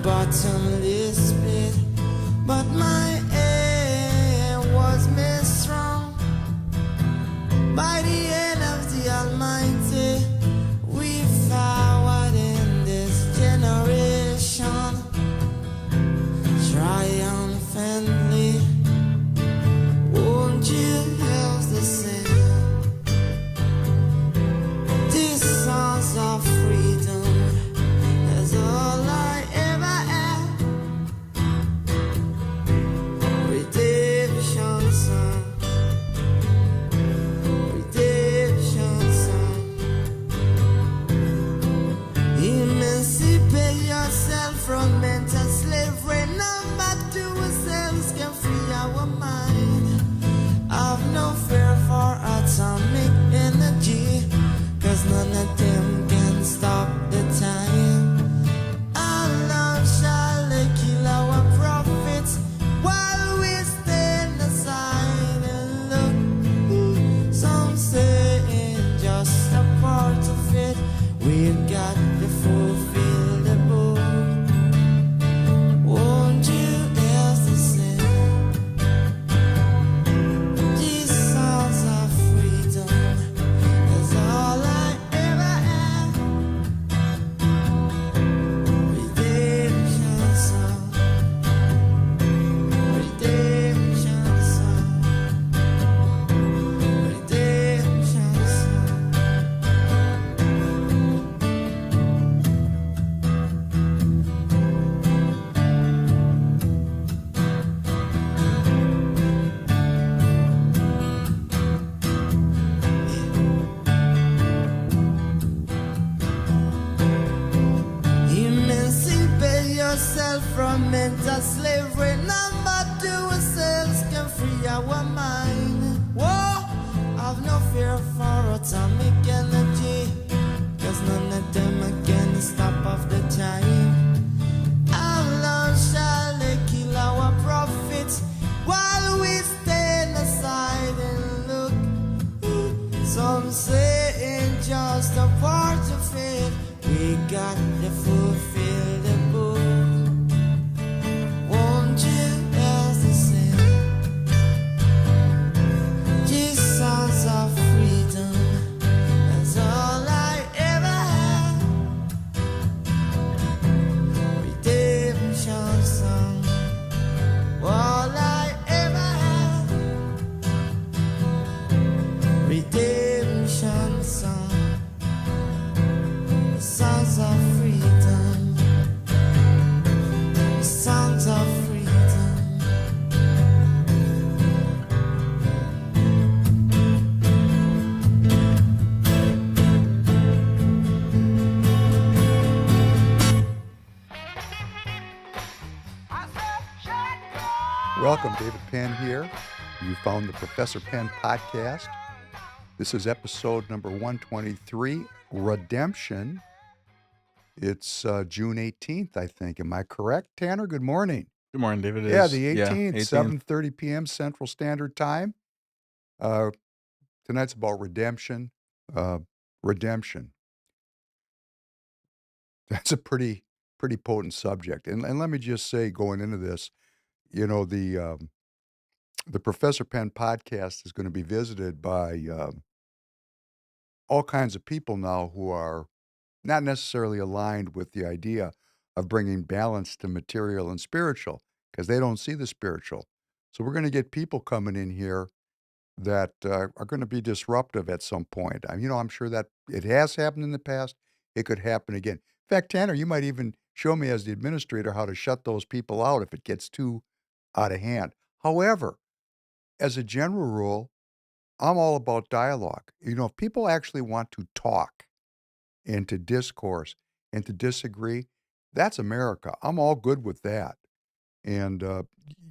bottomless pit, but my aim was made strong by the hand of the Almighty. We forward in this generation triumphantly. Won't you help the sing these songs of freedom? That's all I ever had. Redemption song, redemption song. Emancipate yourself from mental slavery. Number two, ourselves can free our mind. I've no fear for atomic energy, 'cause none of them can stop the time. Our love shall kill our prophets while we stand aside and look. Some say it's just a part of it. We've got to fulfill the book. Won't you else to sing these songs of freedom? That's all I ever had. Redemption song, redemption song, redemption song. Emancipate yourself from mental slavery. Number two, ourselves can free our mind. Whoa, I've no fear for atomic energy, 'cause none of them can stop off the time. Our love shall kill our prophets while we stand aside and look. Some say it's just a part of it. We got to fulfill the book. Won't you else to sing these songs of freedom? That's all I ever had. Redemption song, all I ever had. Redemption song, songs of freedom, songs of freedom. Welcome, David Penn here. You found the Professor Penn podcast. This is episode number 123, Redemption. It's June 18th, I think. Am I correct, Tanner? Good morning. Good morning, David. It Yeah, is- the 18th, 18th. 7:30 p.m. Central Standard Time. Tonight's about redemption. Redemption. That's a pretty potent subject. And let me just say, going into this, you know, the Professor Penn podcast is going to be visited by all kinds of people now who are not necessarily aligned with the idea of bringing balance to material and spiritual, because they don't see the spiritual. So we're going to get people coming in here that are going to be disruptive at some point. I'm sure that it has happened in the past. It could happen again. In fact, Tanner, you might even show me as the administrator how to shut those people out if it gets too out of hand. However, as a general rule, I'm all about dialogue. If people actually want to talk and to discourse and to disagree, that's America. I'm all good with that. And,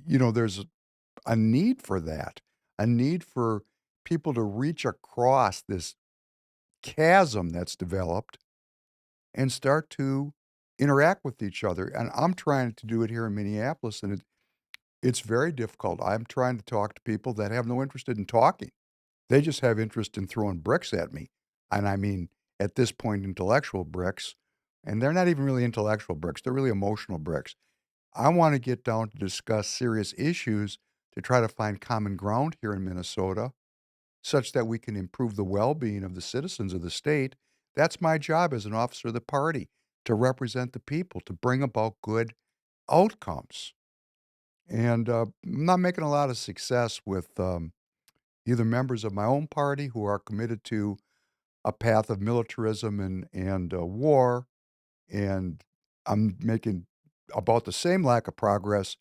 there's a need for that, a need for people to reach across this chasm that's developed and start to interact with each other. And I'm trying to do it here in Minneapolis, and it's very difficult. I'm trying to talk to people that have no interest in talking. They just have interest in throwing bricks at me. And I mean, at this point, intellectual bricks, And they're not even really intellectual bricks, they're really emotional bricks. I wanna get down to discuss serious issues to try to find common ground here in Minnesota such that we can improve the well-being of the citizens of the state. That's my job as an officer of the party, to represent the people, to bring about good outcomes. And, I'm not making a lot of success with, either members of my own party who are committed to a path of militarism and war, and I'm making about the same lack of progress,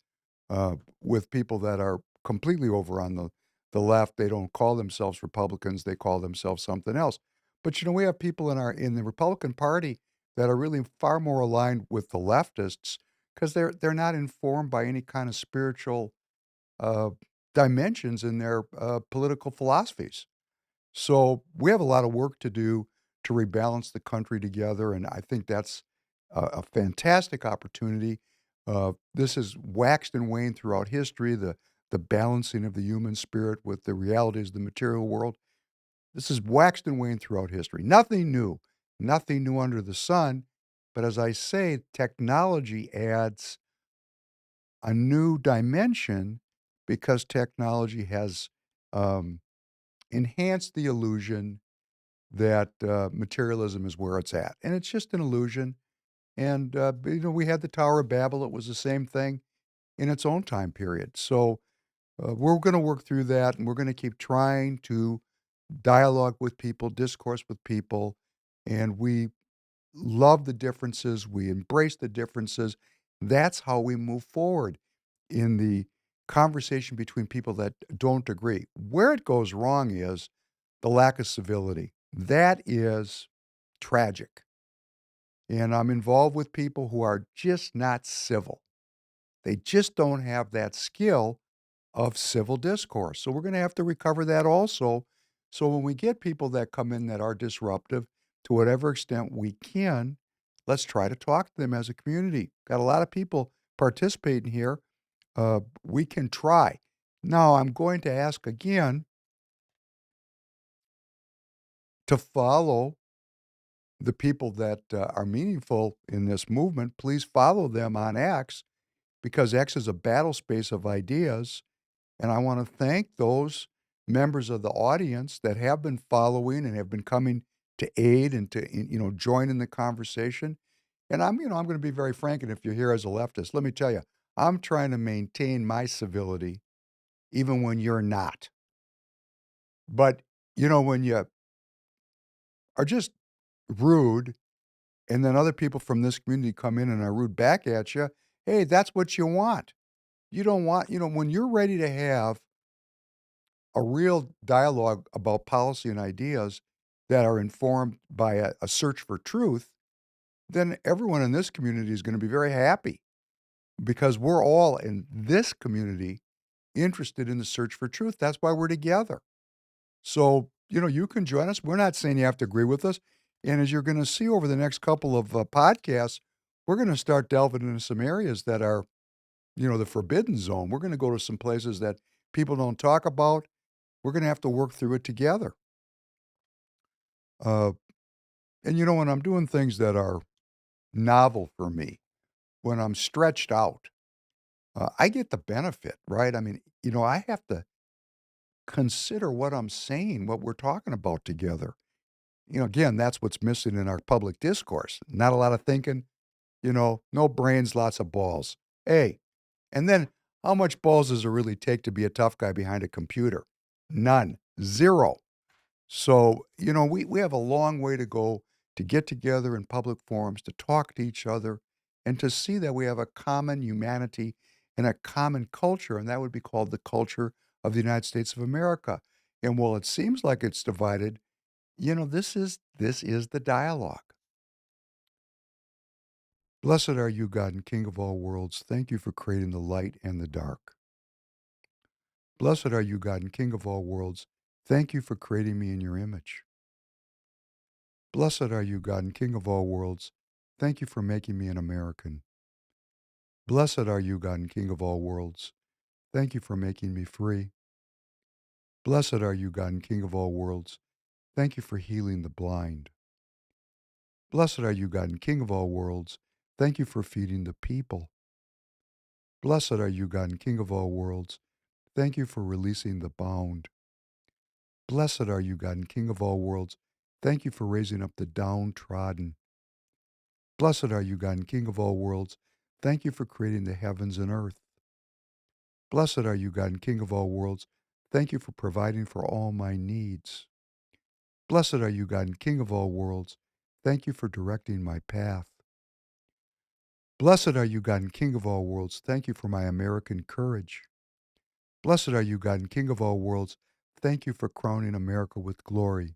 with people that are completely over on the left. They don't call themselves Republicans, they call themselves something else. But, we have people in the Republican Party that are really far more aligned with the leftists because they're not informed by any kind of spiritual, uh, dimensions in their, political philosophies. So we have a lot of work to do to rebalance the country together, and I think that's a fantastic opportunity. This has waxed and waned throughout history, the balancing of the human spirit with the realities of the material world. This has waxed and waned throughout history. Nothing new under the sun. But as I say, technology adds a new dimension because technology has um, enhanced the illusion that, materialism is where it's at, and it's just an illusion, and, we had the Tower of Babel, it was the same thing in its own time period, so, we're gonna work through that, and we're gonna keep trying to dialogue with people, discourse with people, and we love the differences, we embrace the differences. That's how we move forward in the conversation between people that don't agree. Where it goes wrong is the lack of civility. That is tragic. And I'm involved with people who are just not civil. They just don't have that skill of civil discourse. So we're going to have to recover that also. So when we get people that come in that are disruptive, to whatever extent we can, let's try to talk to them as a community. Got a lot of people participating here. We can try. Now, I'm going to ask again to follow the people that are meaningful in this movement. Please follow them on X because X is a battle space of ideas. And I want to thank those members of the audience that have been following and have been coming to aid and to join in the conversation. And I'm going to be very frank. And if you're here as a leftist, let me tell you, I'm trying to maintain my civility even when you're not. But when you are just rude, and then other people from this community come in and are rude back at you, hey, that's what you want. You don't want, when you're ready to have a real dialogue about policy and ideas that are informed by a search for truth, then everyone in this community is going to be very happy because we're all in this community interested in the search for truth. That's why we're together. So, you can join us. We're not saying you have to agree with us. And as you're going to see over the next couple of podcasts, we're going to start delving into some areas that are, the forbidden zone. We're going to go to some places that people don't talk about. We're going to have to work through it together. Uh, and, when I'm doing things that are novel for me, when I'm stretched out, I get the benefit, right? I mean, I have to consider what I'm saying, what we're talking about together. Again, that's what's missing in our public discourse. Not a lot of thinking, no brains, lots of balls. Hey, and then how much balls does it really take to be a tough guy behind a computer? None. Zero. So, we have a long way to go to get together in public forums, to talk to each other, and to see that we have a common humanity and a common culture, and that would be called the culture of the United States of America. And while it seems like it's divided, this is the dialogue. Blessed are you, God and King of all worlds. Thank you for creating the light and the dark. Blessed are you, God and King of all worlds. Thank you for creating me in your image. Blessed are you, God and King of all worlds. Thank you for making me an American. Blessed are you, God and King of all worlds. Thank you for making me free. Blessed are you, God and King of all worlds. Thank you for healing the blind. Blessed are you, God, and King of all worlds. Thank you for feeding the people. Blessed are you, God, and King of all worlds. Thank you for releasing the bound. Blessed are you, God, and King of all worlds. Thank you for raising up the downtrodden. Blessed are you, God, and King of all worlds. Thank you for creating the heavens and earth. Blessed are you, God, and King of all worlds. Thank you for providing for all my needs. Blessed are you, God, and King of all worlds. Thank you for directing my path. Blessed are you, God, and King of all worlds. Thank you for my American courage. Blessed are you, God, and King of all worlds. Thank you for crowning America with glory.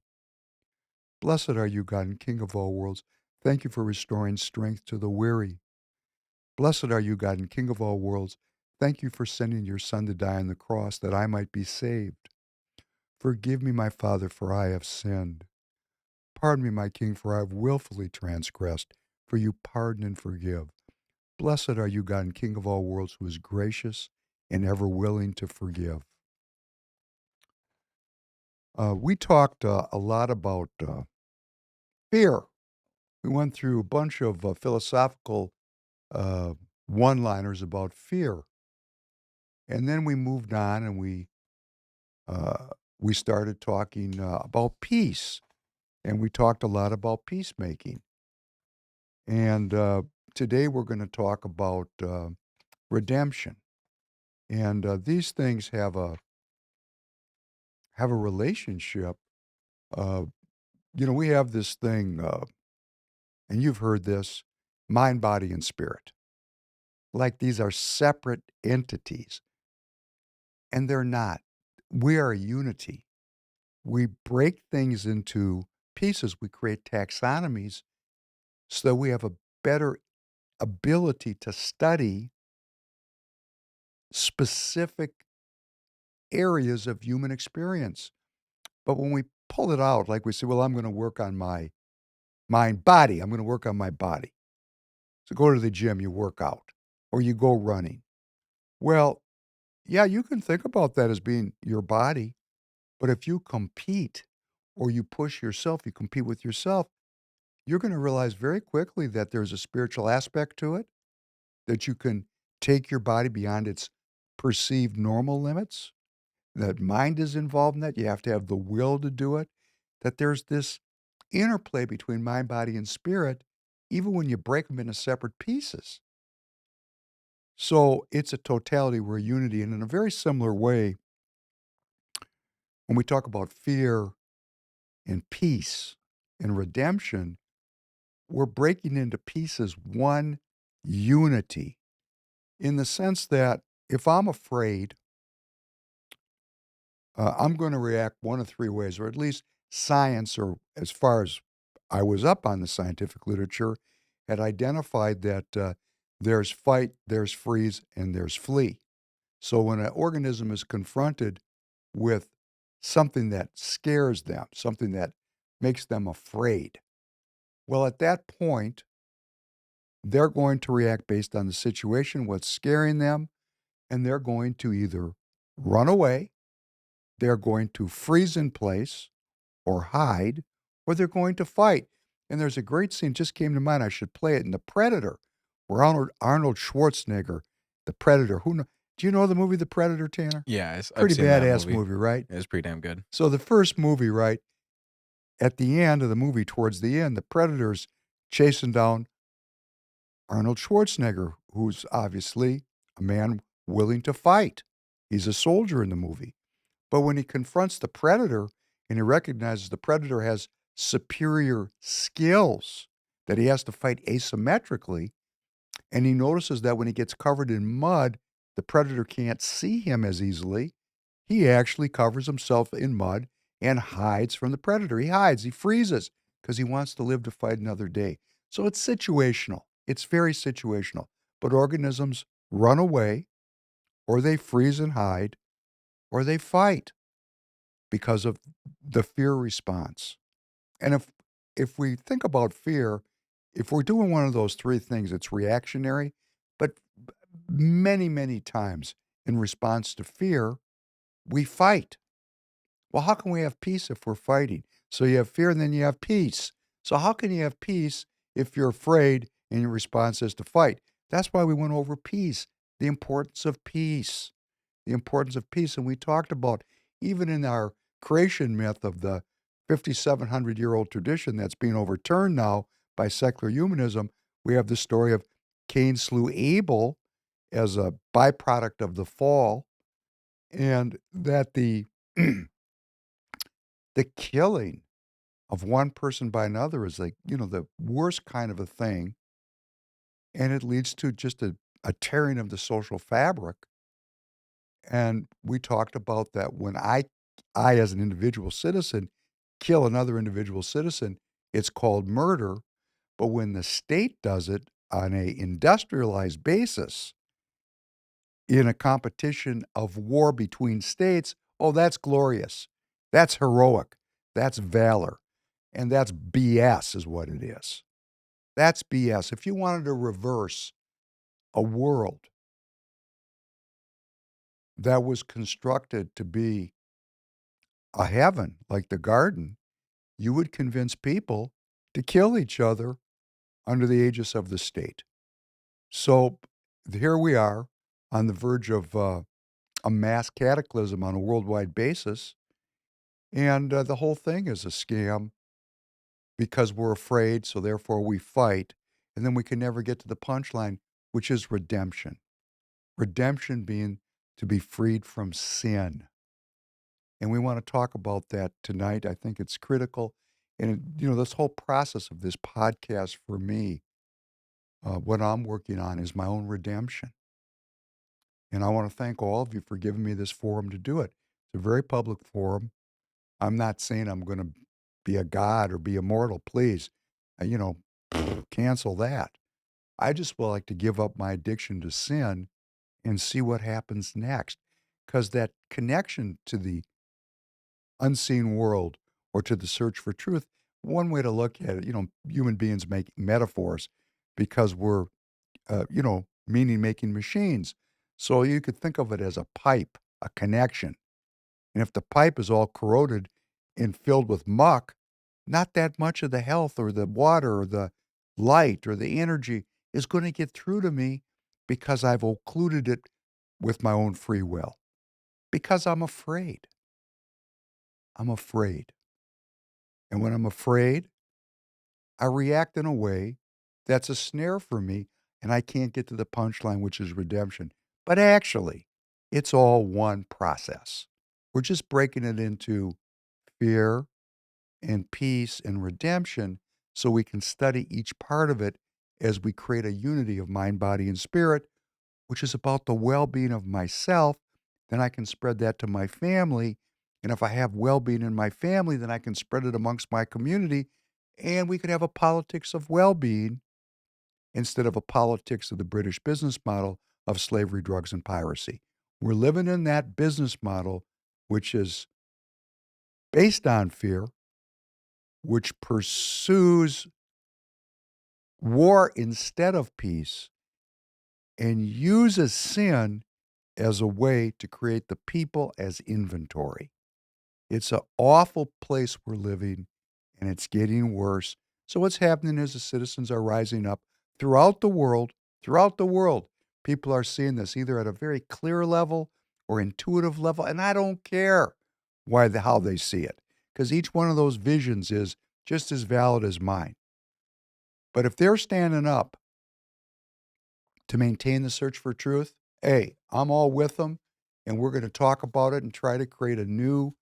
Blessed are you, God, and King of all worlds. Thank you for restoring strength to the weary. Blessed are you, God, and King of all worlds. Thank you for sending your Son to die on the cross that I might be saved. Forgive me, my Father, for I have sinned. Pardon me, my King, for I have willfully transgressed, for you pardon and forgive. Blessed are you, God and King of all worlds, who is gracious and ever willing to forgive. We talked a lot about fear. We went through a bunch of philosophical uh, one-liners about fear. And then we moved on and we started talking about peace. And we talked a lot about peacemaking. And today we're going to talk about redemption. And these things have a relationship. Uh, we have this thing, and you've heard this, mind, body, and spirit. Like these are separate entities, and they're not. We are a unity. We break things into pieces. We create taxonomies so that we have a better ability to study specific areas of human experience. But when we pull it out, like we say, well, I'm going to work on my mind, body. I'm going to work on my body. So go to the gym, you work out, or you go running. Well, yeah, you can think about that as being your body, but if you compete or you push yourself, you compete with yourself, you're going to realize very quickly that there's a spiritual aspect to it, that you can take your body beyond its perceived normal limits, that mind is involved in that. You have to have the will to do it, that there's this interplay between mind, body, and spirit, even when you break them into separate pieces. So it's a totality, we're a unity. And in a very similar way, when we talk about fear and peace and redemption, we're breaking into pieces one unity in the sense that if I'm afraid, I'm going to react one of three ways, or at least science, or as far as I was up on the scientific literature, had identified that there's fight, there's freeze, and there's flee. So when an organism is confronted with something that scares them, something that makes them afraid, well, at that point, they're going to react based on the situation, what's scaring them, and they're going to either run away, they're going to freeze in place or hide, or they're going to fight. And there's a great scene just came to mind. I should play it in The Predator, where Arnold Schwarzenegger, the Predator. Do you know the movie The Predator, Tanner? Yeah, I've Pretty seen that badass movie. movie, right? It was pretty damn good. So the first movie, right, at the end of the movie, towards the end, the Predator's chasing down Arnold Schwarzenegger, who's obviously a man willing to fight. He's a soldier in the movie. But when he confronts the Predator and he recognizes the Predator has superior skills, that he has to fight asymmetrically, and he notices that when he gets covered in mud, the Predator can't see him as easily, he actually covers himself in mud and hides from the Predator. He hides, he freezes, because he wants to live to fight another day. So it's situational. It's very situational. But organisms run away, or they freeze and hide, or they fight because of the fear response. And if we think about fear, if we're doing one of those three things, it's reactionary, but many, many times in response to fear, we fight. Well, how can we have peace if we're fighting? So you have fear and then you have peace. So how can you have peace if you're afraid and your response is to fight? That's why we went over peace, the importance of peace, the importance of peace. And we talked about, even in our creation myth of the 5,700-year-old tradition that's being overturned now by secular humanism, we have the story of Cain slew Abel as a byproduct of the fall, and that the killing of one person by another is, like, the worst kind of a thing, and it leads to just a tearing of the social fabric. And we talked about that when I as an individual citizen kill another individual citizen, it's called murder. But when the state does it on a industrialized basis in a competition of war between states, oh, that's glorious. That's heroic. That's valor. And that's BS is what it is. That's BS. If you wanted to reverse a world that was constructed to be a heaven like the garden, you would convince people to kill each other under the aegis of the state. So here we are on the verge of a mass cataclysm on a worldwide basis. And the whole thing is a scam because we're afraid, so therefore we fight. And then we can never get to the punchline, which is redemption. Redemption being to be freed from sin. And we want to talk about that tonight. I think it's critical. And, this whole process of this podcast for me, what I'm working on is my own redemption. And I want to thank all of you for giving me this forum to do it. It's a very public forum. I'm not saying I'm going to be a god or be immortal. Please, cancel that. I just would like to give up my addiction to sin and see what happens next. Because that connection to the unseen world or to the search for truth, one way to look at it, human beings make metaphors because we're, meaning making machines. So you could think of it as a pipe, a connection. And if the pipe is all corroded and filled with muck, not that much of the health or the water or the light or the energy is going to get through to me because I've occluded it with my own free will. Because I'm afraid. I'm afraid. And when I'm afraid, I react in a way that's a snare for me, and I can't get to the punchline, which is redemption. But actually, it's all one process. We're just breaking it into fear and peace and redemption so we can study each part of it as we create a unity of mind, body, and spirit, which is about the well-being of myself. Then I can spread that to my family. And if I have well-being in my family, then I can spread it amongst my community. And we could have a politics of well-being instead of a politics of the British business model of slavery, drugs, and piracy. We're living in that business model, which is based on fear, which pursues war instead of peace, and uses sin as a way to create the people as inventory. It's an awful place we're living, and it's getting worse. So what's happening is the citizens are rising up throughout the world. Throughout the world, people are seeing this either at a very clear level or intuitive level, and I don't care how they see it, because each one of those visions is just as valid as mine. But if they're standing up to maintain the search for truth, hey, I'm all with them, and we're going to talk about it and try to create a new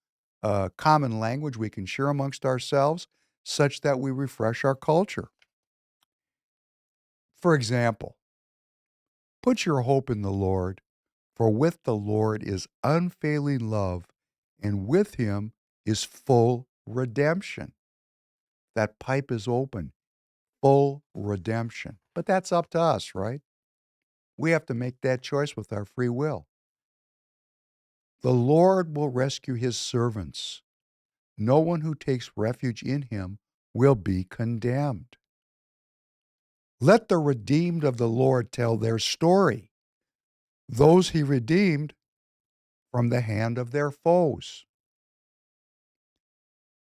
common language we can share amongst ourselves such that we refresh our culture. For example, put your hope in the Lord, for with the Lord is unfailing love, and with him is full redemption. That pipe is open, full redemption. But that's up to us, right? We have to make that choice with our free will. The Lord will rescue his servants. No one who takes refuge in him will be condemned. Let the redeemed of the Lord tell their story, those he redeemed from the hand of their foes.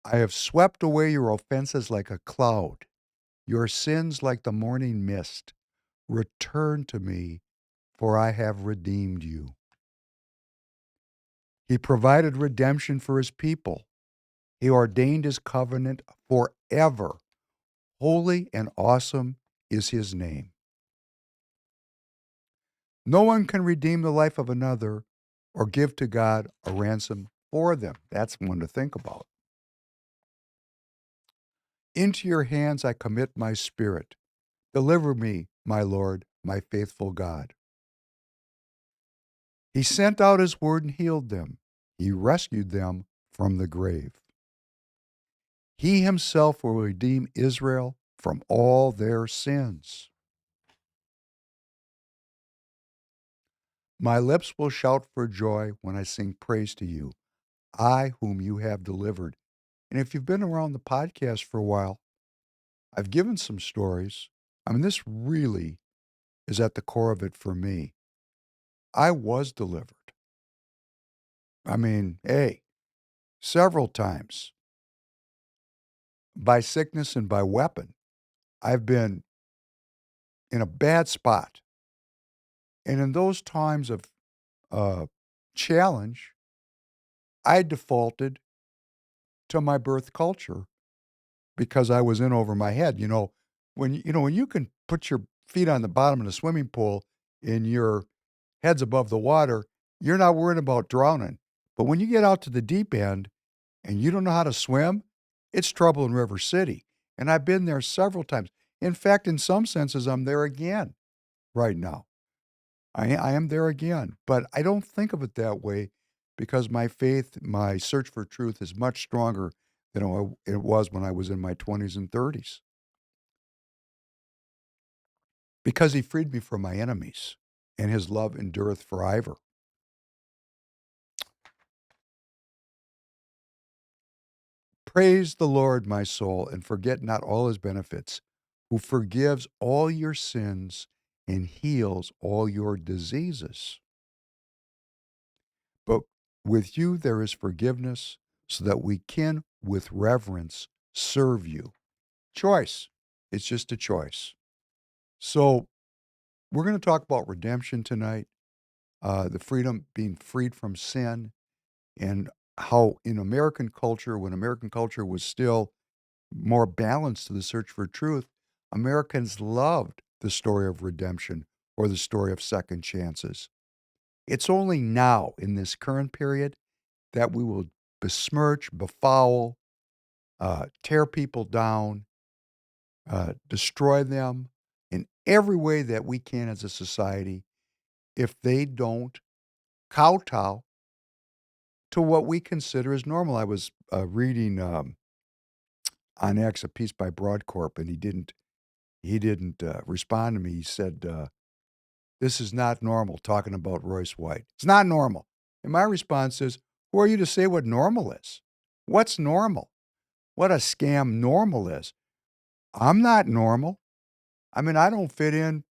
I have swept away your offenses like a cloud, your sins like the morning mist. Return to me, for I have redeemed you. He provided redemption for his people. He ordained his covenant forever. Holy and awesome is his name. No one can redeem the life of another or give to God a ransom for them. That's one to think about. Into your hands I commit my spirit. Deliver me, my Lord, my faithful God. He sent out his word and healed them. He rescued them from the grave. He himself will redeem Israel from all their sins. My lips will shout for joy when I sing praise to you, I whom you have delivered. And if you've been around the podcast for a while, I've given some stories. I mean, this really is at the core of it for me. I was delivered. I mean, hey, several times by sickness and by weapon. I've been in a bad spot. And in those times of challenge, I defaulted to my birth culture because I was in over my head. When you can put your feet on the bottom of the swimming pool and your head's above the water, you're not worried about drowning. But when you get out to the deep end and you don't know how to swim, it's trouble in River City. And I've been there several times. In fact, in some senses, I'm there again right now. I am there again, but I don't think of it that way because my faith, my search for truth is much stronger than it was when I was in my 20s and 30s. Because he freed me from my enemies, and his love endureth forever. Praise the Lord, my soul, and forget not all his benefits, who forgives all your sins and heals all your diseases. But with you there is forgiveness, so that we can, with reverence, serve you. Choice. It's just a choice. So we're going to talk about redemption tonight, the freedom, being freed from sin, and how in American culture, when American culture was still more balanced to the search for truth, Americans loved the story of redemption or the story of second chances. It's only now, in this current period, that we will besmirch, befoul, tear people down, destroy them in every way that we can as a society if they don't kowtow to what we consider as normal. I was reading on X a piece by Broadcorp, and he didn't respond to me. He said, "This is not normal." Talking about Royce White, it's not normal. And my response is, "Who are you to say what normal is? What's normal? What a scam normal is. I'm not normal. I mean, I don't fit in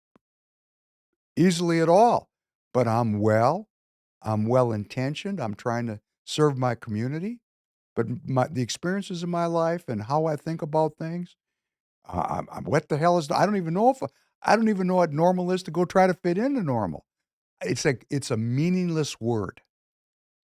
easily at all, but I'm well. I'm well intentioned. I'm trying to serve my community. But the experiences of my life and how I think about things, what the hell is? I don't even know what normal is to go try to fit into normal. It's a meaningless word.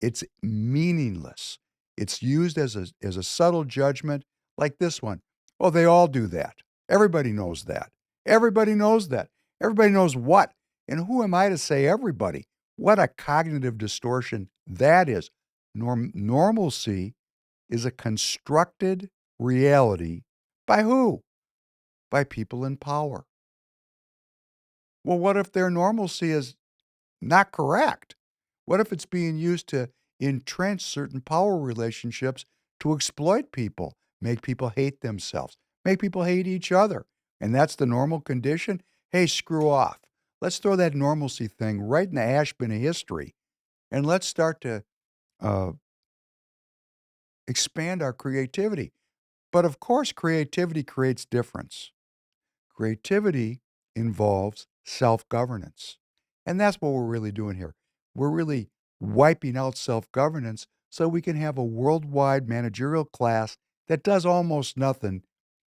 It's meaningless. It's used as a subtle judgment like this one. Oh, they all do that. Everybody knows that. Everybody knows that. Everybody knows what. And who am I to say everybody? What a cognitive distortion that is. Normalcy is a constructed reality by who? By people in power. Well, what if their normalcy is not correct? What if it's being used to entrench certain power relationships to exploit people, make people hate themselves, make people hate each other? And that's the normal condition? Hey, screw off. Let's throw that normalcy thing right in the ash bin of history and let's start to uh, expand our creativity. But of course, creativity creates difference. Creativity involves self-governance. And that's what we're really doing here. We're really wiping out self-governance so we can have a worldwide managerial class that does almost nothing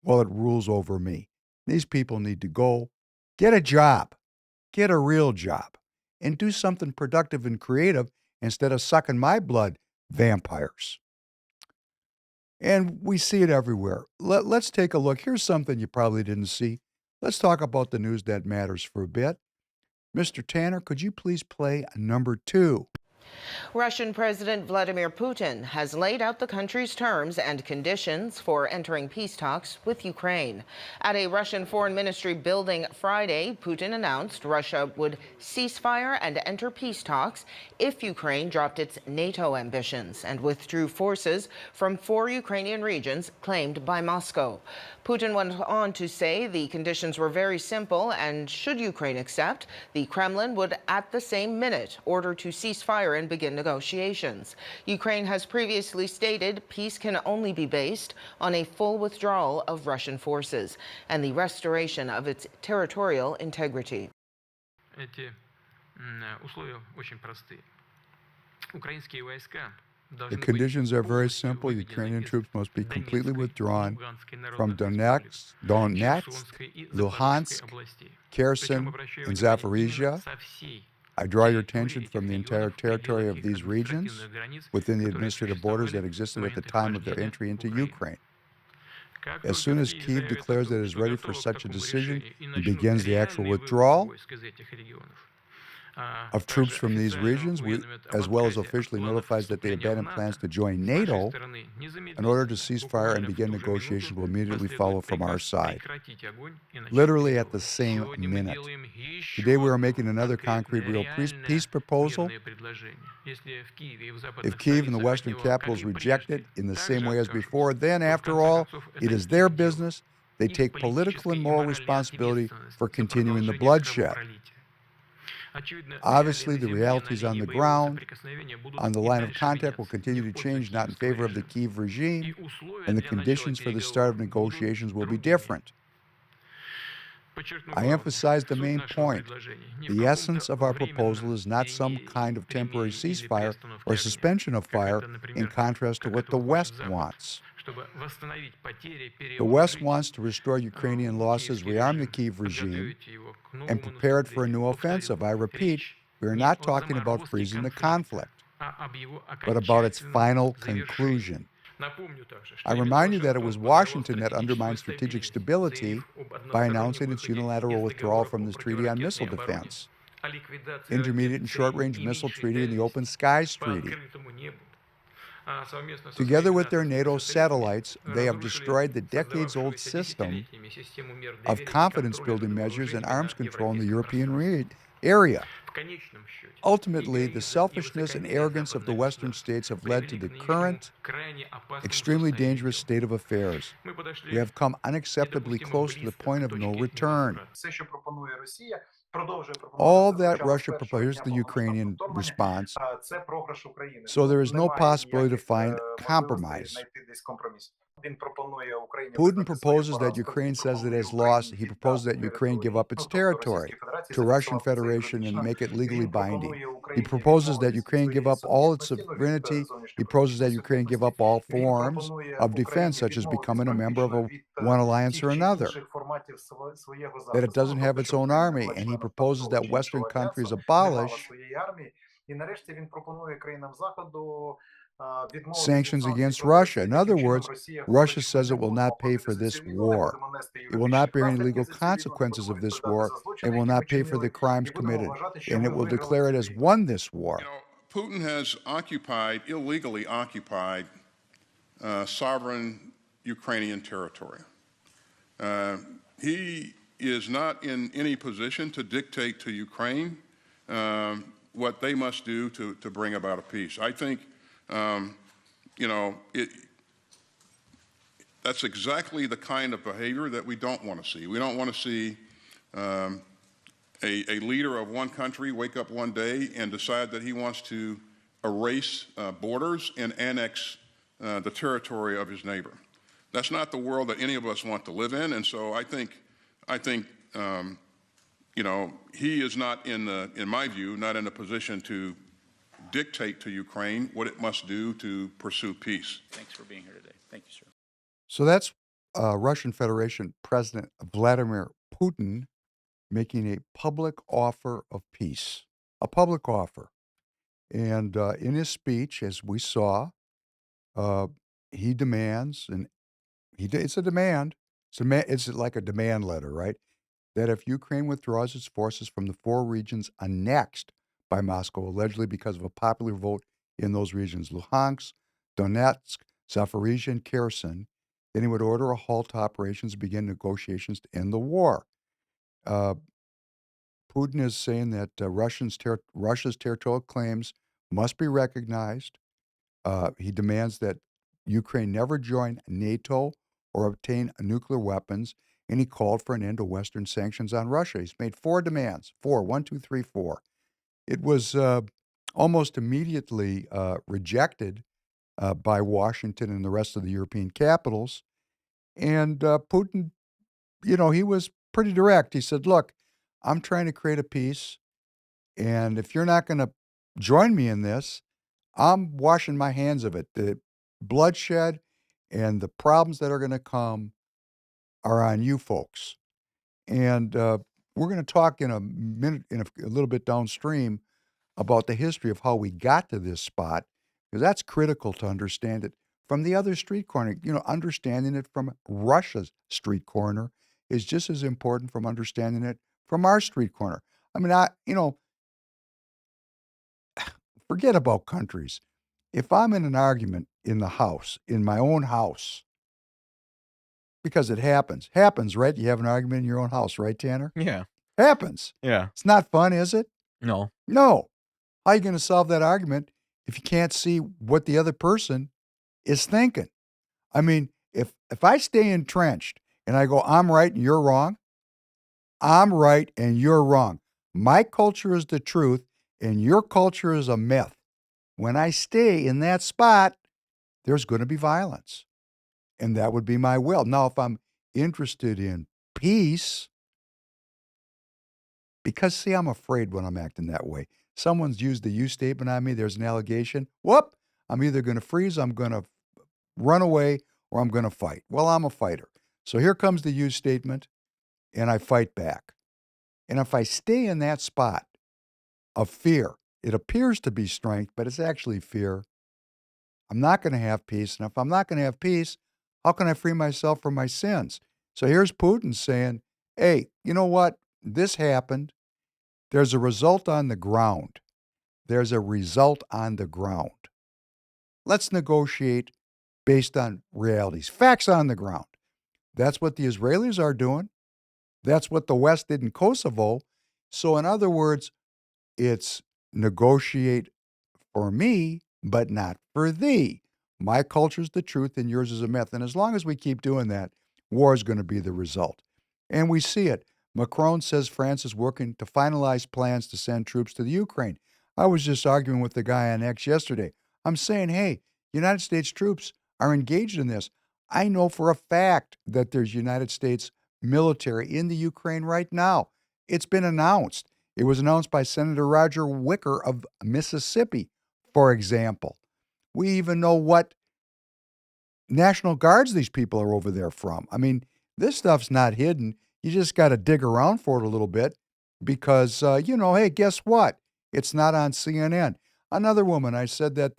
while it rules over me. These people need to go, get a job, get a real job, and do something productive and creative instead of sucking my blood, vampires. And we see it everywhere. Let's take a look. Here's something you probably didn't see. Let's talk about the news that matters for a bit. Mr. Tanner, could you please play number 2? Russian President Vladimir Putin has laid out the country's terms and conditions for entering peace talks with Ukraine. At a Russian Foreign Ministry building Friday, Putin announced Russia would cease fire and enter peace talks if Ukraine dropped its NATO ambitions and withdrew forces from 4 Ukrainian regions claimed by Moscow. Putin went on to say the conditions were very simple, and should Ukraine accept, the Kremlin would at the same minute order to cease fire and begin negotiations. Ukraine has previously stated peace can only be based on a full withdrawal of Russian forces and the restoration of its territorial integrity. Эти условия очень простые. Украинские войска The conditions are very simple. Ukrainian troops must be completely withdrawn from Donetsk, Luhansk, Kherson, and Zaporizhia. I draw your attention from the entire territory of these regions within the administrative borders that existed at the time of their entry into Ukraine. As soon as Kyiv declares that it is ready for such a decision and begins the actual withdrawal of troops from these regions, as well as officially notifies that they abandon plans to join NATO, an order to cease fire and begin negotiations will immediately follow from our side, literally at the same minute. Today we are making another concrete, real peace proposal. If Kyiv and the Western capitals reject it in the same way as before, then, after all, it is their business. They take political and moral responsibility for continuing the bloodshed. Obviously, the realities on the ground, on the line of contact, will continue to change, not in favor of the Kyiv regime, and the conditions for the start of negotiations will be different. I emphasize the main point. The essence of our proposal is not some kind of temporary ceasefire or suspension of fire, in contrast to what the West wants. The West wants to restore Ukrainian losses, rearm the Kyiv regime, and prepare it for a new offensive. I repeat, we are not talking about freezing the conflict, but about its final conclusion. I remind you that it was Washington that undermined strategic stability by announcing its unilateral withdrawal from this treaty on missile defense, intermediate and short-range missile treaty, and the Open Skies Treaty. Together with their NATO satellites, they have destroyed the decades-old system of confidence-building measures and arms control in the European area. Ultimately, the selfishness and arrogance of the Western states have led to the current, extremely dangerous state of affairs. We have come unacceptably close to the point of no return. All that Russia proposes, here's the Ukrainian response, so there is no possibility to find compromise. Putin proposes that Ukraine says it has lost. He proposes that Ukraine give up its territory to Russian Federation and make it legally binding. He proposes that Ukraine give up all its sovereignty. He proposes that Ukraine give up all forms of defense, such as becoming a member of one alliance or another, that it doesn't have its own army, and he proposes that Western countries abolish sanctions against Russia. In other words, Russia says it will not pay for this war. It will not bear any legal consequences of this war. It will not pay for the crimes committed, and it will declare it has won this war. Putin has illegally occupied sovereign Ukrainian territory. He is not in any position to dictate to Ukraine what they must do to bring about a peace. I think, that's exactly the kind of behavior that we don't want to see. We don't want to see a leader of one country wake up one day and decide that he wants to erase borders and annex the territory of his neighbor. That's not the world that any of us want to live in, and so I think he is not in my view, not in a position to dictate to Ukraine what it must do to pursue peace. Thanks for being here today. Thank you, sir. So that's Russian Federation President Vladimir Putin making a public offer of peace. A public offer. And in his speech, as we saw, uh, he demands, and it's a demand. It's like a demand letter, right? That if Ukraine withdraws its forces from the 4 regions annexed by Moscow, allegedly because of a popular vote in those regions, Luhansk, Donetsk, Zaporizhia, and Kherson, then he would order a halt to operations and begin negotiations to end the war. Uh, Putin is saying that Russia's territorial claims must be recognized. He demands that Ukraine never join NATO or obtain nuclear weapons, and he called for an end to Western sanctions on Russia. He's made 4 demands. 4, 1, 2, 3, 4. It was almost immediately rejected by Washington and the rest of the European capitals. And Putin, he was pretty direct. He said, look, I'm trying to create a peace, and if you're not going to join me in this, I'm washing my hands of it. The bloodshed and the problems that are going to come are on you folks. And we're going to talk in a minute, a little bit downstream, about the history of how we got to this spot, because that's critical to understand it from the other street corner. Understanding it from Russia's street corner is just as important from understanding it from our street corner. I mean, forget about countries. If I'm in an argument in the house, in my own house, because it happens, right? You have an argument in your own house, right, Tanner? Yeah. Happens. Yeah. It's not fun, is it? No. No. How are you going to solve that argument if you can't see what the other person is thinking? I mean, if I stay entrenched and I go, I'm right and you're wrong, I'm right and you're wrong. My culture is the truth and your culture is a myth. When I stay in that spot, there's going to be violence. And that would be my will. Now, if I'm interested in peace, because, see, I'm afraid when I'm acting that way. Someone's used the you statement on me. There's an allegation. Whoop! I'm either going to freeze, I'm going to run away, or I'm going to fight. Well, I'm a fighter. So here comes the you statement, and I fight back. And if I stay in that spot of fear, it appears to be strength, but it's actually fear. I'm not going to have peace. And if I'm not going to have peace, how can I free myself from my sins? So here's Putin saying, hey, you know what? This happened. There's a result on the ground. There's a result on the ground. Let's negotiate based on realities, facts on the ground. That's what the Israelis are doing. That's what the West did in Kosovo. So in other words, it's negotiate for me, but not for thee. My culture's the truth and yours is a myth. And as long as we keep doing that, war is going to be the result. And we see it. Macron says France is working to finalize plans to send troops to the Ukraine. I was just arguing with the guy on X yesterday. I'm saying, hey, United States troops are engaged in this. I know for a fact that there's United States military in the Ukraine right now. It's been announced. It was announced by Senator Roger Wicker of Mississippi, for example. We even know what National Guards these people are over there from. I mean, this stuff's not hidden. You just got to dig around for it a little bit because, hey, guess what? It's not on CNN. Another woman, I said that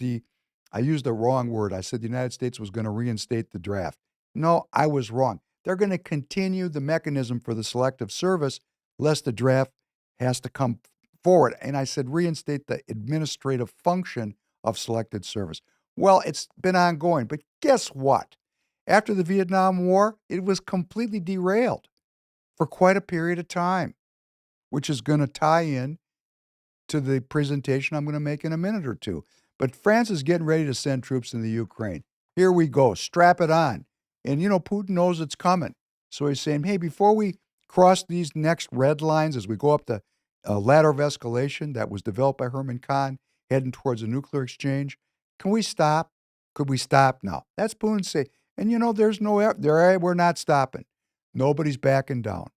I used the wrong word. I said the United States was going to reinstate the draft. No, I was wrong. They're going to continue the mechanism for the Selective Service lest the draft has to come forward. And I said reinstate the administrative function of Selected Service. Well, it's been ongoing, but guess what? After the Vietnam War, it was completely derailed for quite a period of time, which is going to tie in to the presentation I'm going to make in a minute or two. But France is getting ready to send troops in the Ukraine. Here we go. Strap it on. And, Putin knows it's coming. So he's saying, hey, before we cross these next red lines as we go up the ladder of escalation that was developed by Herman Kahn, heading towards a nuclear exchange, can we stop? Could we stop now? That's Putin saying. And, we're not stopping. Nobody's backing down.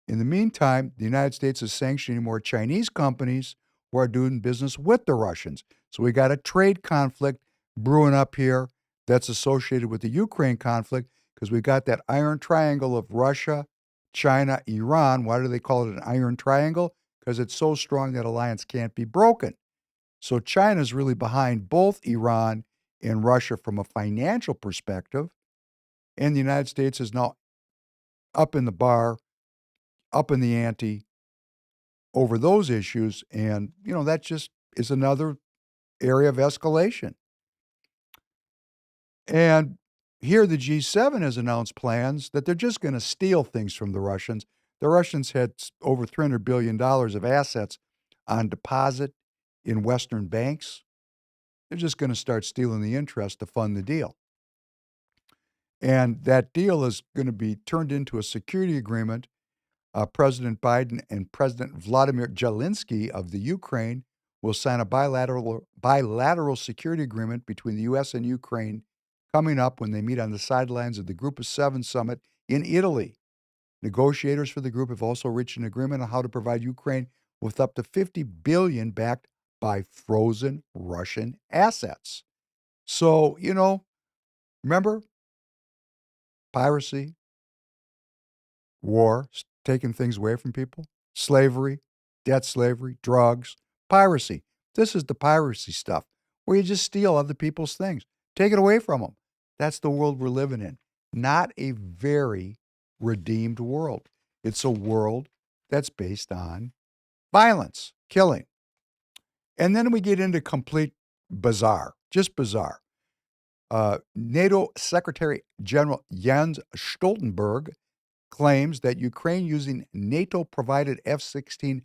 In the meantime, the United States is sanctioning more Chinese companies who are doing business with the Russians. So we got a trade conflict brewing up here that's associated with the Ukraine conflict, because we've got that iron triangle of Russia, China, Iran. Why do they call it an iron triangle? Because it's so strong that alliance can't be broken. So China's really behind both Iran and Russia from a financial perspective, and the United States is now up in the bar, up in the ante over those issues, and that just is another area of escalation. And here the G7 has announced plans that they're just going to steal things from the Russians. The Russians had over $300 billion of assets on deposit in Western banks. They're just going to start stealing the interest to fund the deal. And that deal is going to be turned into a security agreement. President Biden and President Vladimir Zelensky of the Ukraine will sign a bilateral security agreement between the U.S. and Ukraine coming up when they meet on the sidelines of the Group of Seven summit in Italy. Negotiators for the group have also reached an agreement on how to provide Ukraine with up to $50 billion backed by frozen Russian assets. So, remember, piracy, war, taking things away from people, slavery, debt slavery, drugs, piracy. This is the piracy stuff where you just steal other people's things, take it away from them. That's the world we're living in. Not a very redeemed world. It's a world that's based on violence, killing. And then we get into complete bizarre, just bizarre. NATO Secretary General Jens Stoltenberg claims that Ukraine using NATO-provided F-16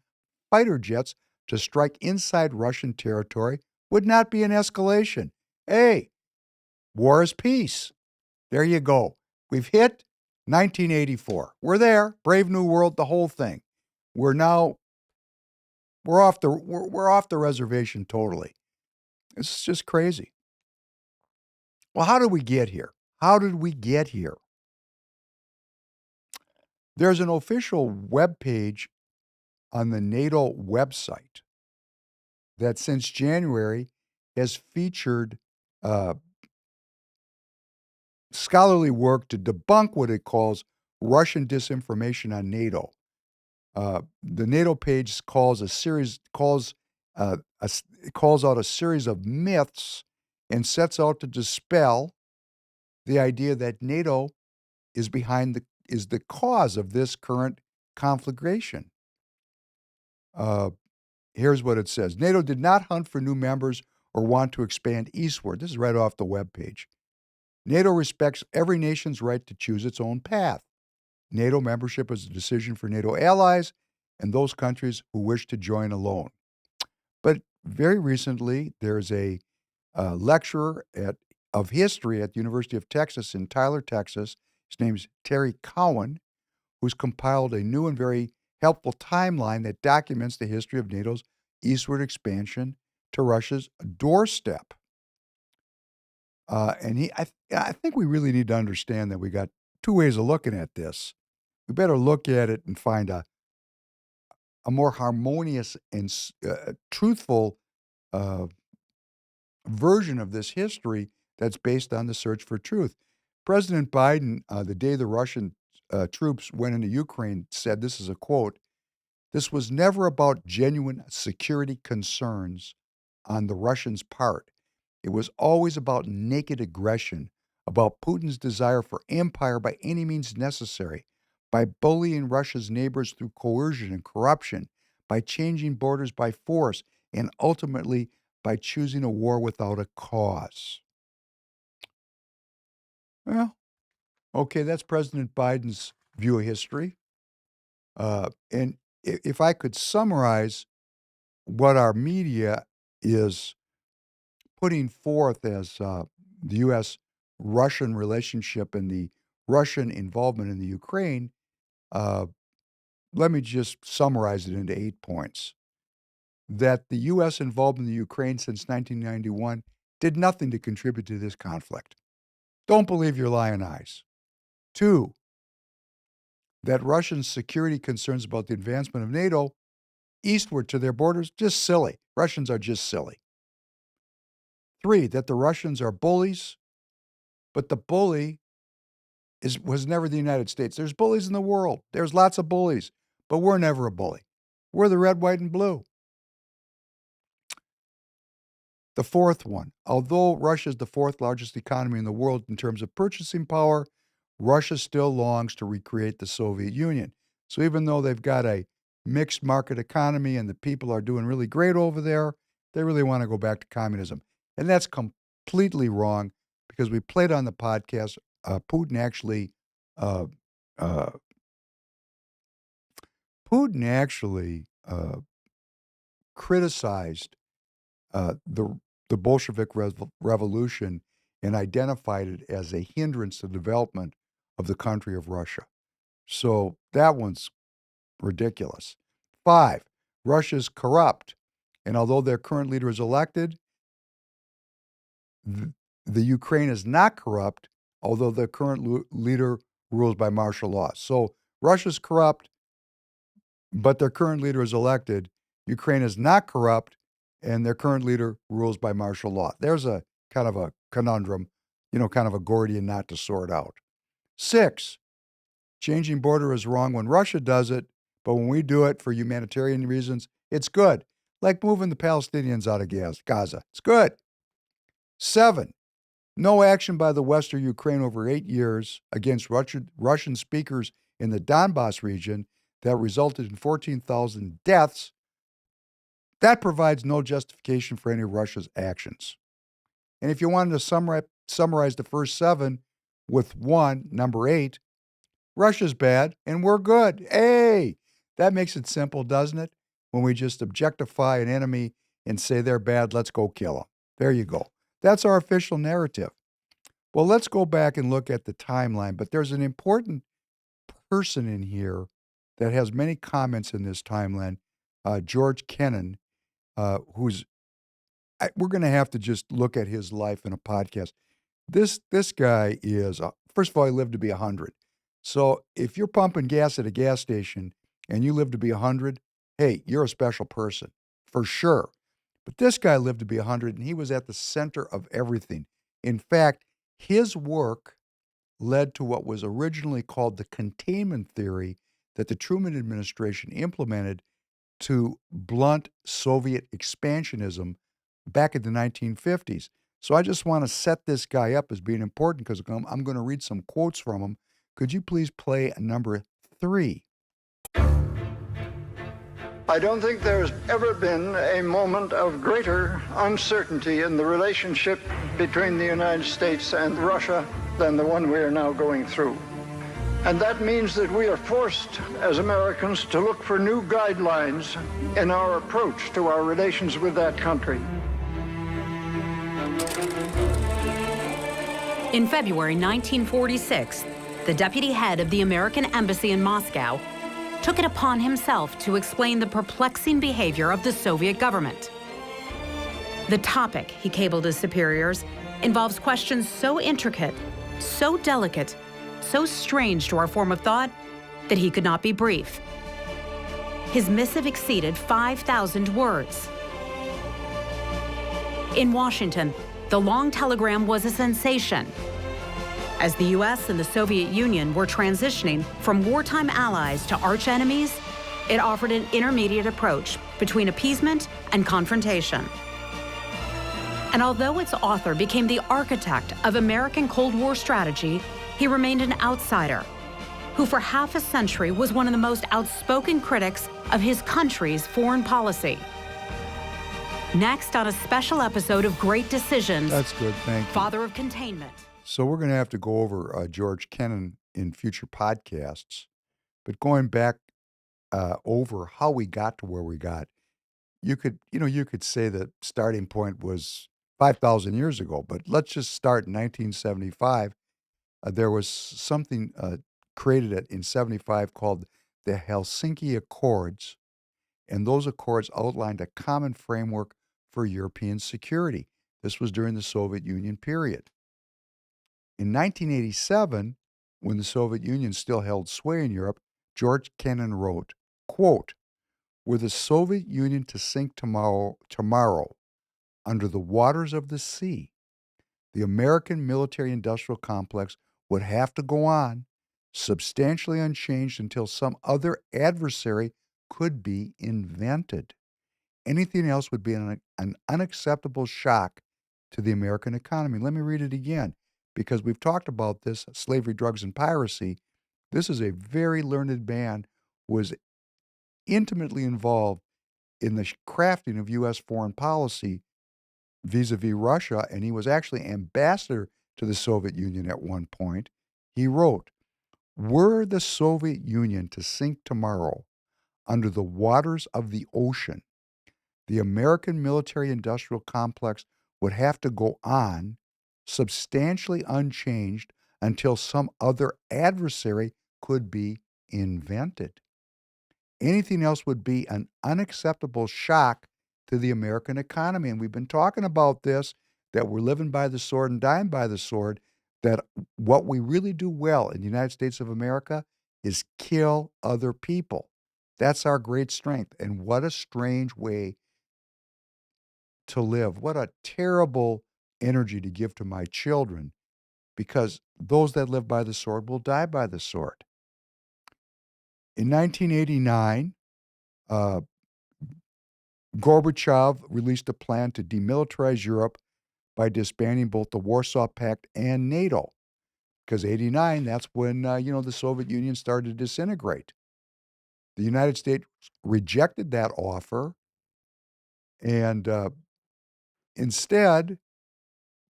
fighter jets to strike inside Russian territory would not be an escalation. Hey, war is peace. There you go. We've hit 1984. We're there. Brave New World, the whole thing. We're off the reservation totally. It's just crazy. Well, how did we get here? How did we get here? There's an official web page on the NATO website that since January has featured scholarly work to debunk what it calls Russian disinformation on NATO. The NATO page calls out a series of myths and sets out to dispel the idea that NATO is the cause of this current conflagration. Here's what it says. NATO did not hunt for new members or want to expand eastward. This is right off the webpage. NATO respects every nation's right to choose its own path. NATO membership is a decision for NATO allies and those countries who wish to join alone. But very recently, there's a lecturer of history at the University of Texas in Tyler, Texas. His name's Terry Cowan, who's compiled a new and very helpful timeline that documents the history of NATO's eastward expansion to Russia's doorstep. And I think we really need to understand that we got two ways of looking at this. We better look at it and find a more harmonious and truthful version of this history that's based on the search for truth. President Biden, the day the Russian troops went into Ukraine, said, this is a quote, "This was never about genuine security concerns on the Russians' part. It was always about naked aggression, about Putin's desire for empire by any means necessary, by bullying Russia's neighbors through coercion and corruption, by changing borders by force, and ultimately by choosing a war without a cause." Well, okay, that's President Biden's view of history. And if I could summarize what our media is putting forth as the U.S.-Russian relationship and the Russian involvement in the Ukraine, let me just summarize it into 8 points. That the U.S. involvement in the Ukraine since 1991 did nothing to contribute to this conflict. Don't believe your lying eyes. 2, that Russian security concerns about the advancement of NATO eastward to their borders, just silly. Russians are just silly. 3, that the Russians are bullies But the bully was never the United States. There's bullies in the world. There's lots of bullies, but we're never a bully. We're the red, white, and blue. The fourth one, although Russia is the fourth largest economy in the world in terms of purchasing power, Russia still longs to recreate the Soviet Union. So even though they've got a mixed market economy and the people are doing really great over there, they really want to go back to communism. And that's completely wrong because we played on the podcast. Putin actually criticized the Bolshevik Revolution and identified it as a hindrance to the development of the country of Russia. So that one's ridiculous. 5, Russia's corrupt. And although their current leader is elected, the Ukraine is not corrupt, although the current leader rules by martial law. So Russia's corrupt, but their current leader is elected. Ukraine is not corrupt, and their current leader rules by martial law. There's a kind of a conundrum, kind of a Gordian knot to sort out. 6, changing border is wrong when Russia does it, but when we do it for humanitarian reasons, it's good. Like moving the Palestinians out of Gaza. It's good. 7, no action by the West or Ukraine over 8 years against Russian speakers in the Donbass region that resulted in 14,000 deaths. That provides no justification for any of Russia's actions. And if you wanted to summarize the first 7 with number 8, Russia's bad and we're good. Hey, that makes it simple, doesn't it? When we just objectify an enemy and say they're bad, let's go kill them. There you go. That's our official narrative. Well, let's go back and look at the timeline, but there's an important person in here that has many comments in this timeline, George Kennan, we're going to have to just look at his life in a podcast. This guy is, first of all, he lived to be 100. So if you're pumping gas at a gas station and you live to be 100, hey, you're a special person, for sure. But this guy lived to be 100, and he was at the center of everything. In fact, his work led to what was originally called the containment theory that the Truman administration implemented to blunt Soviet expansionism back in the 1950s. So I just want to set this guy up as being important because I'm going to read some quotes from him. Could you please play number 3? I don't think there's ever been a moment of greater uncertainty in the relationship between the United States and Russia than the one we are now going through. And that means that we are forced, as Americans, to look for new guidelines in our approach to our relations with that country. In February 1946, the deputy head of the American embassy in Moscow took it upon himself to explain the perplexing behavior of the Soviet government. The topic, he cabled his superiors, involves questions so intricate, so delicate, so strange to our form of thought that he could not be brief. His missive exceeded 5,000 words. In Washington, the long telegram was a sensation. As the U.S. and the Soviet Union were transitioning from wartime allies to arch enemies, it offered an intermediate approach between appeasement and confrontation. And although its author became the architect of American Cold War strategy, he remained an outsider who for half a century was one of the most outspoken critics of his country's foreign policy. Next on a special episode of Great Decisions, That's good, thank you. Father of Containment. So we're going to have to go over George Kennan in future podcasts. But going back over how we got to where we got, you could say the starting point was 5,000 years ago. But let's just start in 1975. There was something created in 75 called the Helsinki Accords, and those accords outlined a common framework for European security. This was during the Soviet Union period. In 1987, when the Soviet Union still held sway in Europe, George Kennan wrote, quote, "Were the Soviet Union to sink tomorrow under the waters of the sea, the American military-industrial complex would have to go on substantially unchanged until some other adversary could be invented. Anything else would be an unacceptable shock to the American economy. Let me read it again, because we've talked about this, slavery, drugs, and piracy. This is a very learned man who was intimately involved in the crafting of U.S. foreign policy vis-a-vis Russia, and he was actually ambassador to the Soviet Union at one point. He wrote, "Were the Soviet Union to sink tomorrow under the waters of the ocean, the American military-industrial complex would have to go on substantially unchanged until some other adversary could be invented. Anything else would be an unacceptable shock to the American economy." And we've been talking about this, that we're living by the sword and dying by the sword, that what we really do well in the United States of America is kill other people. That's our great strength. And what a strange way to live. What a terrible energy to give to my children, because those that live by the sword will die by the sword. In 1989, Gorbachev released a plan to demilitarize Europe by disbanding both the Warsaw Pact and NATO. Because 89, that's when, the Soviet Union started to disintegrate. The United States rejected that offer and instead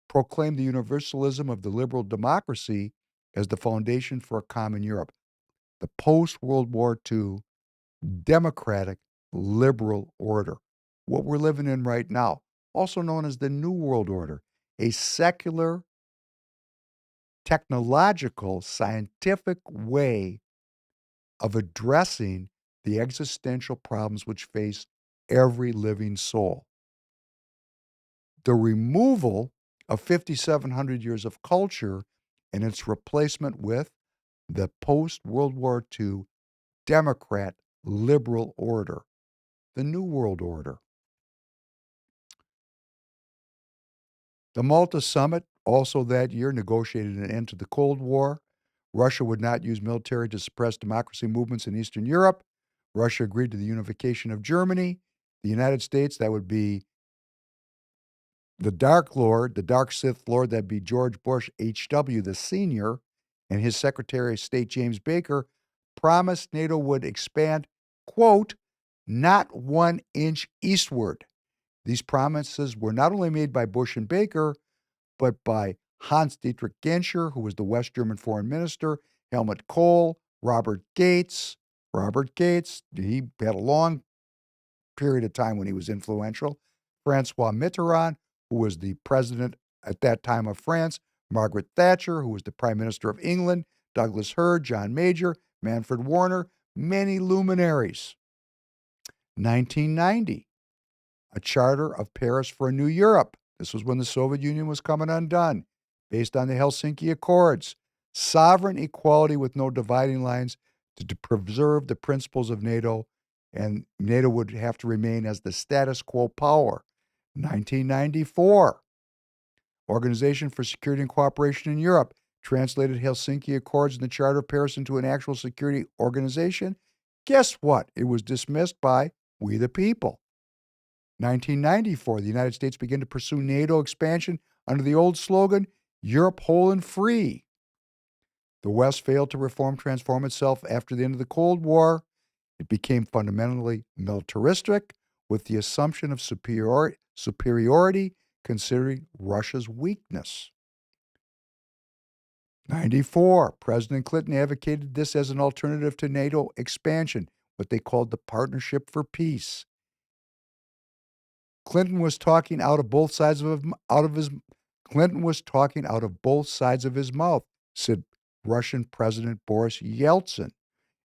proclaimed the universalism of the liberal democracy as the foundation for a common Europe. The post-World War II democratic liberal order. What we're living in right now, also known as the New World Order, a secular, technological, scientific way of addressing the existential problems which face every living soul. The removal of 5,700 years of culture and its replacement with the post-World War II Democrat liberal order, the New World Order. The Malta Summit also that year negotiated an end to the Cold War. Russia would not use military to suppress democracy movements in Eastern Europe. Russia agreed to the unification of Germany. The United States, that would be the Dark Lord, the Dark Sith Lord, that'd be George Bush H.W., the senior, and his Secretary of State, James Baker, promised NATO would expand, quote, not 1 inch eastward. These promises were not only made by Bush and Baker, but by Hans-Dietrich Genscher, who was the West German foreign minister, Helmut Kohl, Robert Gates. Robert Gates, he had a long period of time when he was influential. Francois Mitterrand, who was the president at that time of France. Margaret Thatcher, who was the prime minister of England. Douglas Hurd, John Major, Manfred Warner, many luminaries. 1990, a charter of Paris for a new Europe. This was when the Soviet Union was coming undone, based on the Helsinki Accords. Sovereign equality with no dividing lines to preserve the principles of NATO, and NATO would have to remain as the status quo power. 1994, Organization for Security and Cooperation in Europe translated Helsinki Accords and the Charter of Paris into an actual security organization. Guess what? It was dismissed by we the people. 1994, the United States began to pursue NATO expansion under the old slogan, Europe whole and free. The West failed to transform itself after the end of the Cold War. It became fundamentally militaristic with the assumption of superiority considering Russia's weakness. 94, President Clinton advocated this as an alternative to NATO expansion, what they called the Partnership for Peace. Clinton was talking out of both sides of his mouth, said Russian President Boris Yeltsin.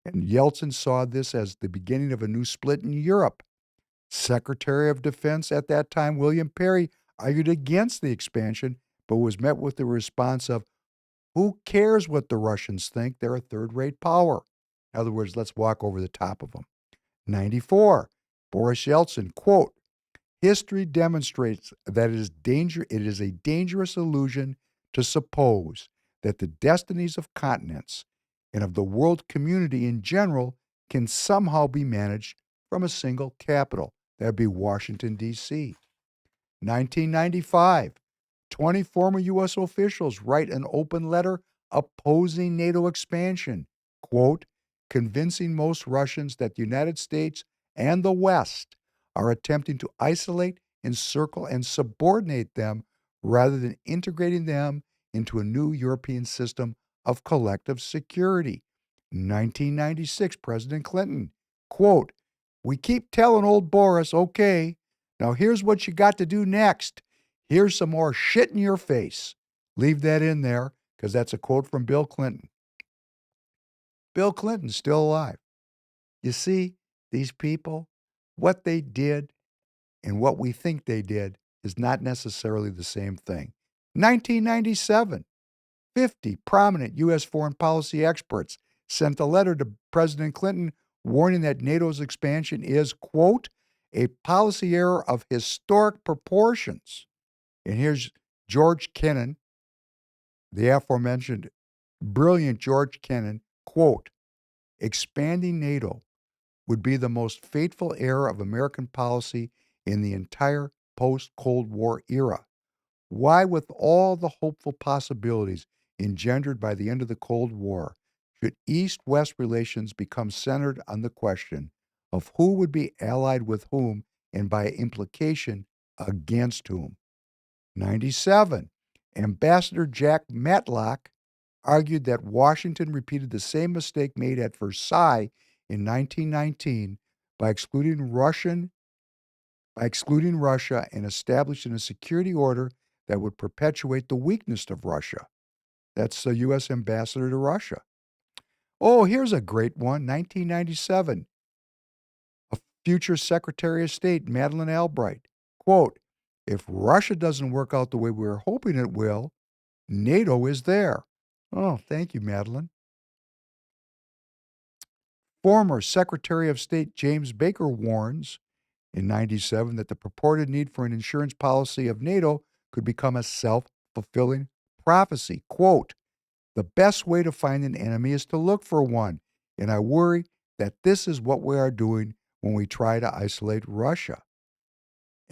And Yeltsin saw this as the beginning of a new split in Europe. Secretary of Defense at that time, William Perry, argued against the expansion, but was met with the response of, who cares what the Russians think? They're a third-rate power. In other words, let's walk over the top of them. 94, Boris Yeltsin, quote, History demonstrates that it is a dangerous illusion to suppose that the destinies of continents and of the world community in general can somehow be managed from a single capital. That'd be Washington, D.C. 1995, 20 former U.S. officials write an open letter opposing NATO expansion, quote, convincing most Russians that the United States and the West are attempting to isolate, encircle, and subordinate them rather than integrating them into a new European system of collective security. 1996, President Clinton, quote, we keep telling old Boris, okay, now here's what you got to do next. Here's some more shit in your face. Leave that in there because that's a quote from Bill Clinton. Bill Clinton's still alive. You see, these people, what they did and what we think they did is not necessarily the same thing. 1997, 50 prominent U.S. foreign policy experts sent a letter to President Clinton warning that NATO's expansion is, quote, a policy error of historic proportions. And here's George Kennan, the aforementioned brilliant George Kennan, quote, expanding NATO would be the most fateful error of American policy in the entire post-Cold War era. Why, with all the hopeful possibilities engendered by the end of the Cold War, should East-West relations become centered on the question of who would be allied with whom and by implication against whom? 97, Ambassador Jack Matlock argued that Washington repeated the same mistake made at Versailles in 1919 by excluding Russia and establishing a security order that would perpetuate the weakness of Russia. That's the U.S. ambassador to Russia. Oh, here's a great one, 1997. A future Secretary of State, Madeleine Albright, quote, if Russia doesn't work out the way we're hoping it will, NATO is there. Oh, thank you, Madeleine. Former Secretary of State James Baker warns in 97 that the purported need for an insurance policy of NATO could become a self-fulfilling prophecy. Quote, the best way to find an enemy is to look for one, and I worry that this is what we are doing when we try to isolate Russia.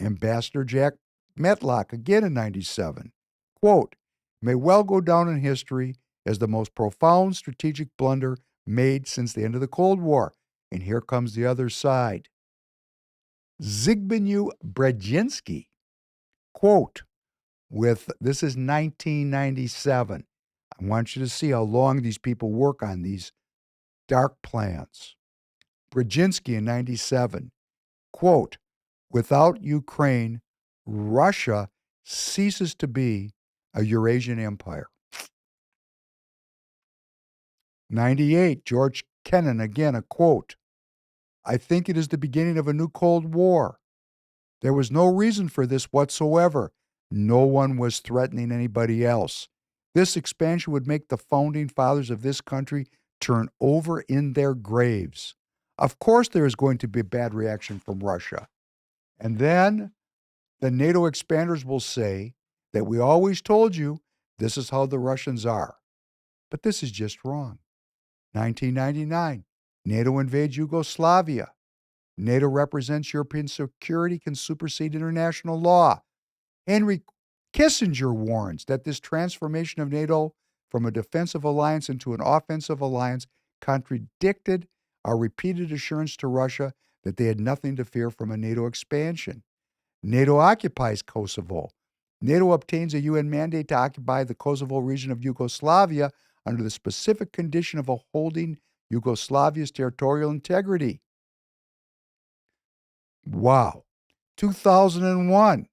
Ambassador Jack Matlock, again in 97, quote, may well go down in history as the most profound strategic blunder made since the end of the Cold War. And here comes the other side. Zbigniew Brzezinski, quote, this is 1997. I want you to see how long these people work on these dark plans. Brzezinski in 97, quote, without Ukraine, Russia ceases to be a Eurasian empire. 98, George Kennan, again, a quote, I think it is the beginning of a new Cold War. There was no reason for this whatsoever. No one was threatening anybody else. This expansion would make the founding fathers of this country turn over in their graves. Of course there is going to be a bad reaction from Russia. And then the NATO expanders will say that we always told you this is how the Russians are. But this is just wrong. 1999, NATO invades Yugoslavia. NATO represents European security can supersede international law. Henry Kissinger warns that this transformation of NATO from a defensive alliance into an offensive alliance contradicted our repeated assurance to Russia that they had nothing to fear from a NATO expansion. NATO occupies Kosovo. NATO obtains a UN mandate to occupy the Kosovo region of Yugoslavia under the specific condition of upholding Yugoslavia's territorial integrity. Wow. 2001.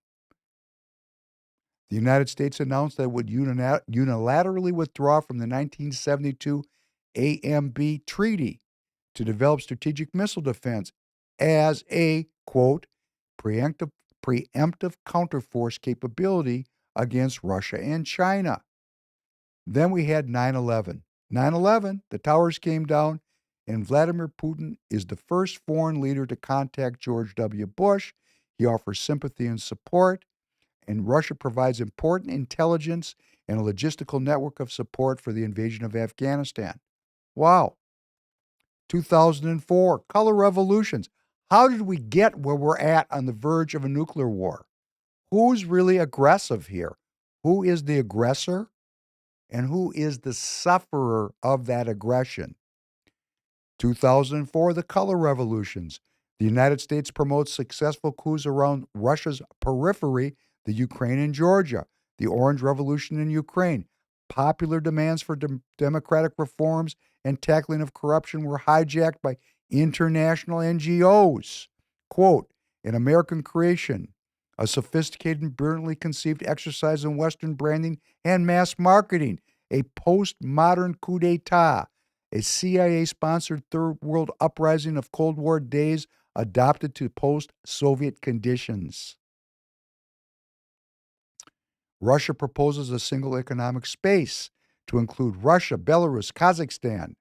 The United States announced that it would unilaterally withdraw from the 1972 AMB Treaty to develop strategic missile defense as a, quote, preemptive counterforce capability against Russia and China. Then we had 9/11. 9/11, the towers came down, and Vladimir Putin is the first foreign leader to contact George W. Bush. He offers sympathy and support, and Russia provides important intelligence and a logistical network of support for the invasion of Afghanistan. Wow. 2004, color revolutions. How did we get where we're at on the verge of a nuclear war? Who's really aggressive here? Who is the aggressor? And who is the sufferer of that aggression? 2004, the color revolutions. The United States promotes successful coups around Russia's periphery, the Ukraine and Georgia, the Orange Revolution in Ukraine. Popular demands for democratic reforms and tackling of corruption were hijacked by international NGOs. Quote, an American creation, a sophisticated and brilliantly conceived exercise in Western branding and mass marketing, a postmodern coup d'etat, a CIA-sponsored Third World uprising of Cold War days adopted to post-Soviet conditions. Russia proposes a single economic space to include Russia, Belarus, Kazakhstan,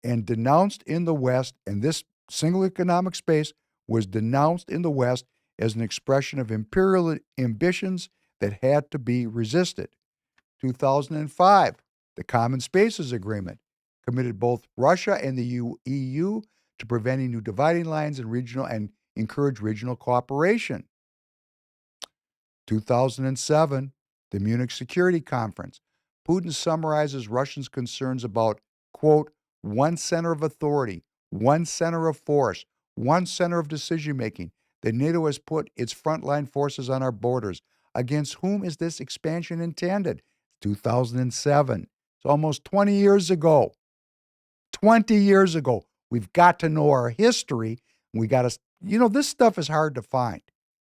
and denounced in the West, and this single economic space was denounced in the West as an expression of imperial ambitions that had to be resisted. 2005, the Common Spaces Agreement committed both Russia and the EU to preventing new dividing lines and encourage regional cooperation. 2007, the Munich Security Conference. Putin summarizes Russians' concerns about, quote, one center of authority, one center of force, one center of decision-making, that NATO has put its frontline forces on our borders. Against whom is this expansion intended? 2007. It's almost 20 years ago. 20 years ago. We've got to know our history. We got to, this stuff is hard to find.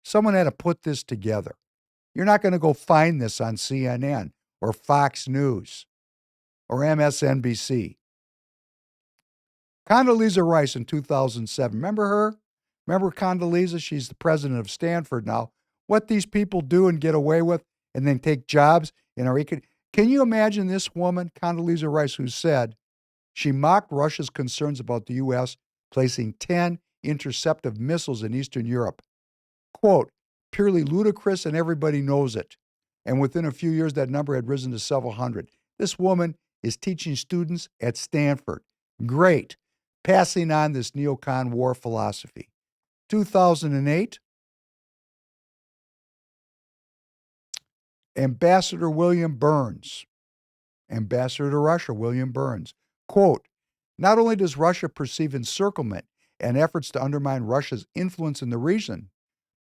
Someone had to put this together. You're not going to go find this on CNN or Fox News or MSNBC. Condoleezza Rice in 2007. Remember her? Remember Condoleezza? She's the president of Stanford now. What these people do and get away with and then take jobs in our econ. Can you imagine this woman, Condoleezza Rice, who said she mocked Russia's concerns about the U.S. placing 10 interceptive missiles in Eastern Europe? Quote, purely ludicrous and everybody knows it. And within a few years, that number had risen to several hundred. This woman is teaching students at Stanford. Great. Passing on this neocon war philosophy. 2008, Ambassador William Burns, Ambassador to Russia, William Burns, quote, not only does Russia perceive encirclement and efforts to undermine Russia's influence in the region,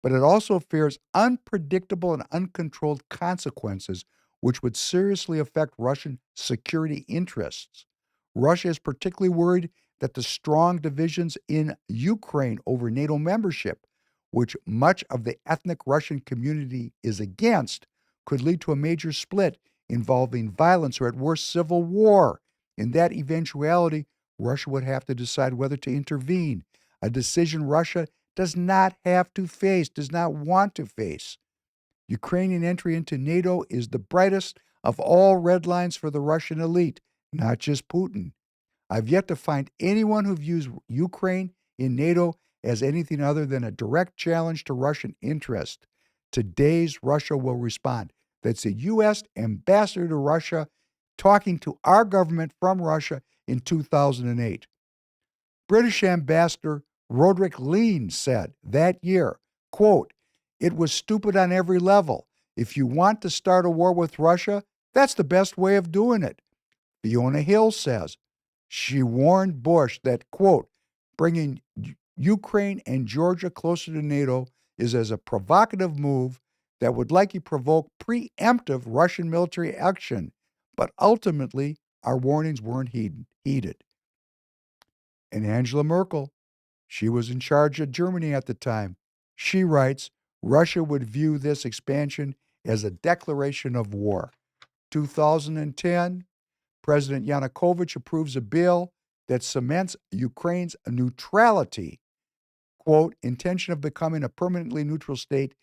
but it also fears unpredictable and uncontrolled consequences which would seriously affect Russian security interests. Russia is particularly worried that the strong divisions in Ukraine over NATO membership, which much of the ethnic Russian community is against, could lead to a major split involving violence or at worst civil war. In that eventuality, Russia would have to decide whether to intervene, a decision Russia does not have to face, does not want to face. Ukrainian entry into NATO is the brightest of all red lines for the Russian elite, not just Putin. I've yet to find anyone who views Ukraine in NATO as anything other than a direct challenge to Russian interest. Today's Russia will respond. That's a U.S. ambassador to Russia talking to our government from Russia in 2008. British Ambassador Roderick Lean said that year, quote, it was stupid on every level. If you want to start a war with Russia, that's the best way of doing it. Fiona Hill says, she warned Bush that, quote, bringing Ukraine and Georgia closer to NATO is as a provocative move that would likely provoke preemptive Russian military action, but ultimately our warnings weren't heeded. And Angela Merkel, she was in charge of Germany at the time. She writes, Russia would view this expansion as a declaration of war. 2010, President Yanukovych approves a bill that cements Ukraine's neutrality, quote, intention of becoming a permanently neutral state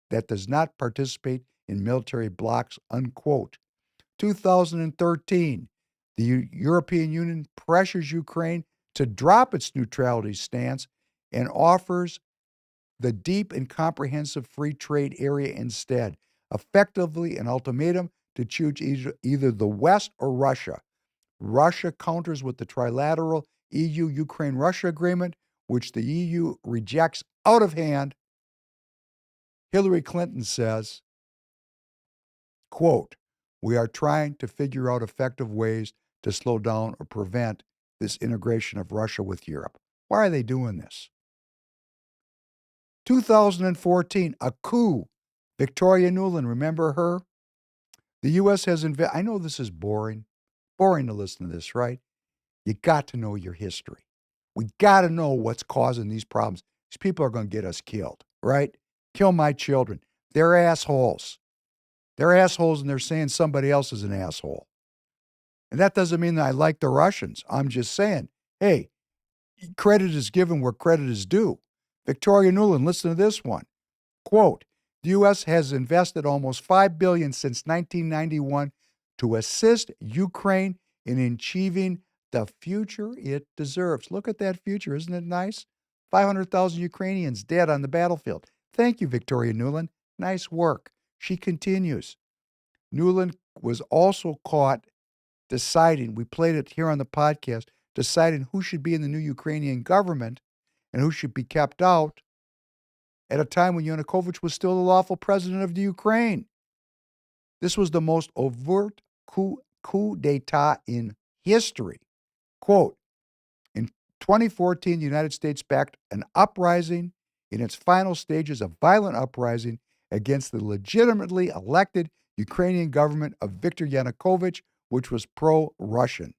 that does not participate in military blocs, unquote. 2013, the European Union pressures Ukraine to drop its neutrality stance and offers the deep and comprehensive free trade area instead, effectively an ultimatum to choose either the West or Russia. Russia counters with the trilateral EU-Ukraine-Russia agreement, which the EU rejects out of hand. Hillary Clinton says, quote, "We are trying to figure out effective ways to slow down or prevent this integration of Russia with Europe." Why are they doing this? 2014, a coup. Victoria Nuland, remember her? The U.S. has I know this is boring to listen to this, right? You got to know your history. We got to know what's causing these problems. These people are going to get us killed, right? Kill my children. They're assholes. They're assholes, and they're saying somebody else is an asshole. And that doesn't mean that I like the Russians. I'm just saying, hey, credit is given where credit is due. Victoria Nuland, listen to this one. Quote, "The U.S. has invested almost $5 billion since 1991 to assist Ukraine in achieving the future it deserves." Look at that future. Isn't it nice? 500,000 Ukrainians dead on the battlefield. Thank you, Victoria Nuland. Nice work. She continues. Nuland was also caught deciding, we played it here on the podcast, deciding who should be in the new Ukrainian government and who should be kept out at a time when Yanukovych was still the lawful president of the Ukraine. This was the most overt coup d'etat in history. Quote, "In 2014, the United States backed an uprising in its final stages, a violent uprising against the legitimately elected Ukrainian government of Viktor Yanukovych, which was pro-Russian."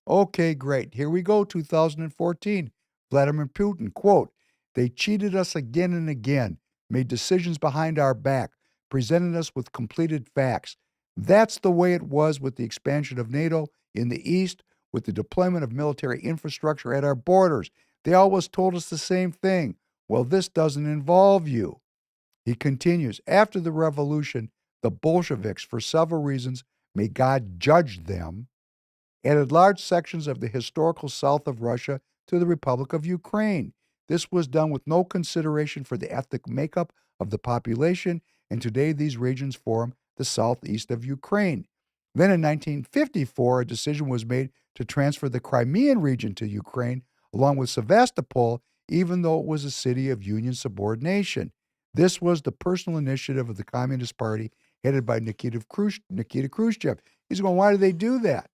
Okay, great. Here we go, 2014. Vladimir Putin, quote, "They cheated us again and again, made decisions behind our back, presented us with completed facts. That's the way it was with the expansion of NATO in the East, with the deployment of military infrastructure at our borders. They always told us the same thing. Well, this doesn't involve you." He continues, "After the revolution, the Bolsheviks, for several reasons, may God judge them, added large sections of the historical south of Russia to the Republic of Ukraine. This was done with no consideration for the ethnic makeup of the population, and today these regions form the southeast of Ukraine. Then in 1954, a decision was made to transfer the Crimean region to Ukraine, along with Sevastopol, even though it was a city of Union subordination. This was the personal initiative of the Communist Party, headed by Nikita Khrushchev." He's going, why did they do that?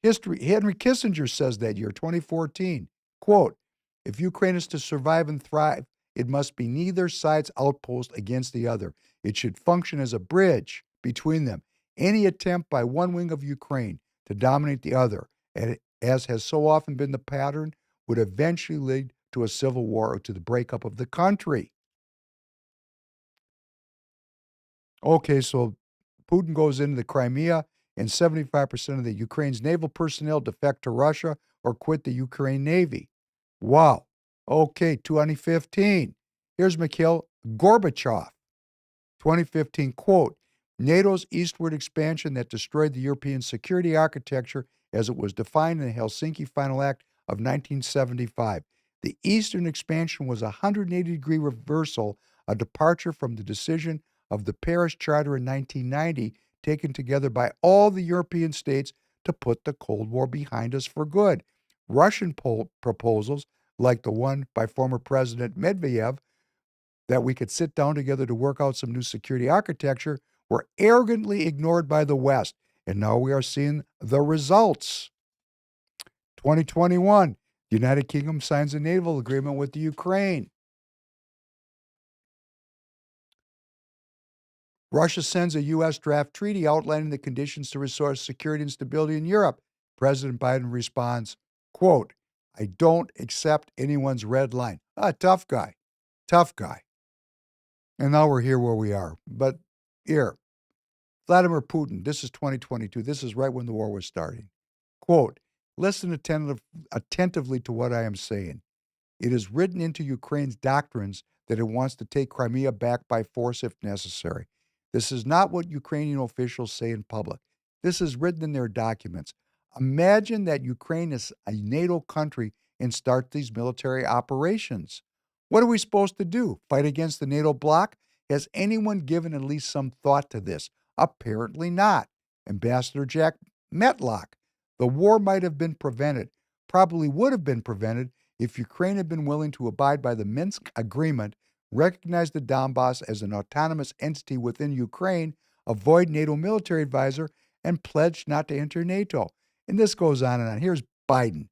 Henry Kissinger says that year, 2014, quote, "If Ukraine is to survive and thrive, it must be neither side's outpost against the other. It should function as a bridge between them. Any attempt by one wing of Ukraine to dominate the other, as has so often been the pattern, would eventually lead to a civil war or to the breakup of the country." Okay, so Putin goes into the Crimea, and 75% of the Ukraine's naval personnel defect to Russia or quit the Ukraine Navy. Wow. Okay, 2015. Here's Mikhail Gorbachev. 2015, quote, "NATO's eastward expansion that destroyed the European security architecture as it was defined in the Helsinki Final Act of 1975. The eastern expansion was a 180-degree reversal, a departure from the decision of the Paris Charter in 1990, taken together by all the European states to put the Cold War behind us for good. Russian proposals, like the one by former President Medvedev, that we could sit down together to work out some new security architecture, were arrogantly ignored by the West. And now we are seeing the results." 2021, the United Kingdom signs a naval agreement with the Ukraine. Russia sends a U.S. draft treaty outlining the conditions to restore security and stability in Europe. President Biden responds, quote, "I don't accept anyone's red line." Tough guy. Tough guy. And now we're here where we are. But here, Vladimir Putin, this is 2022. This is right when the war was starting. Quote, "Listen attentively to what I am saying. It is written into Ukraine's doctrines that it wants to take Crimea back by force if necessary. This is not what Ukrainian officials say in public. This is written in their documents. Imagine that Ukraine is a NATO country and start these military operations. What are we supposed to do? Fight against the NATO bloc? Has anyone given at least some thought to this? Apparently not. Ambassador Jack Metlock. The war might have been prevented, probably would have been prevented if Ukraine had been willing to abide by the Minsk Agreement, recognize the Donbass as an autonomous entity within Ukraine, avoid NATO military advisor, and pledge not to enter NATO. And this goes on and on. Here's Biden.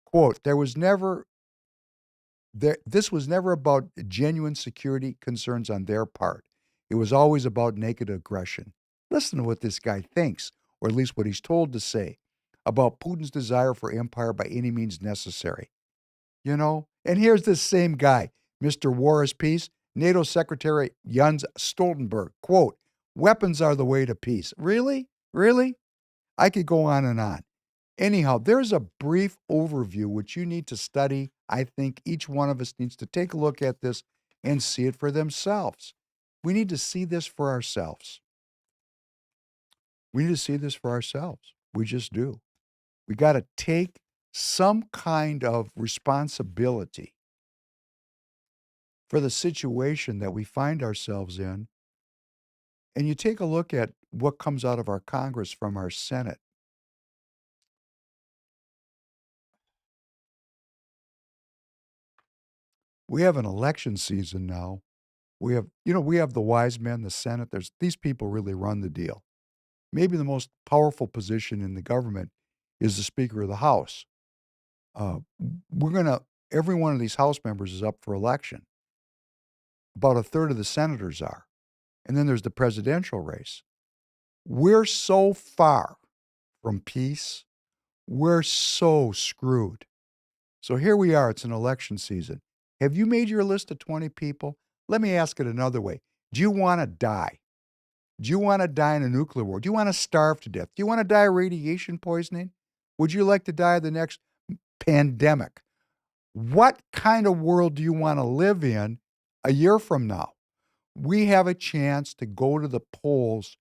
Quote, this was never about genuine security concerns on their part. It was always about naked aggression. Listen to what this guy thinks, or at least what he's told to say, about Putin's desire for empire by any means necessary. You know? And here's this same guy, Mr. War is Peace, NATO Secretary Jens Stoltenberg. Quote, weapons are the way to peace. Really? Really? I could go on and on. Anyhow, there's a brief overview which you need to study. I think each one of us needs to take a look at this and see it for themselves. We need to see this for ourselves. We need to see this for ourselves. We just do. We got to take some kind of responsibility for the situation that we find ourselves in. And you take a look at what comes out of our Congress from our Senate. We have an election season now. We have the wise men, the Senate. These people really run the deal. Maybe the most powerful position in the government is the Speaker of the House. Every one of these House members is up for election. About a third of the senators are. And then there's the presidential race. We're so far from peace. We're so screwed. So here we are. It's an election season. Have you made your list of 20 people? Let me ask it another way. Do you want to die? Do you want to die in a nuclear war? Do you want to starve to death? Do you want to die of radiation poisoning? Would you like to die of the next pandemic? What kind of world do you want to live in a year from now? We have a chance to go to the polls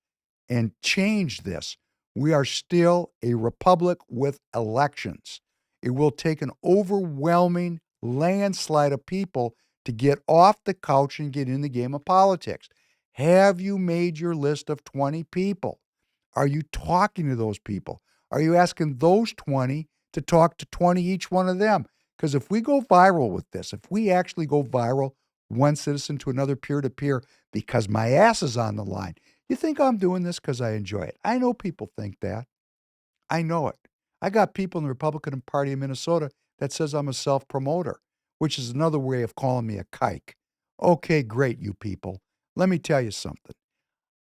and change this. We are still a republic with elections. It will take an overwhelming landslide of people to get off the couch and get in the game of politics. Have you made your list of 20 people? Are you talking to those people? Are you asking those 20 to talk to 20 each one of them? Because if we go viral with this, if we actually go viral, one citizen to another peer-to-peer, because my ass is on the line, you think I'm doing this because I enjoy it? I know people think that. I know it. I got people in the Republican Party of Minnesota that says I'm a self-promoter, which is another way of calling me a kike. Okay, great, you people. Let me tell you something.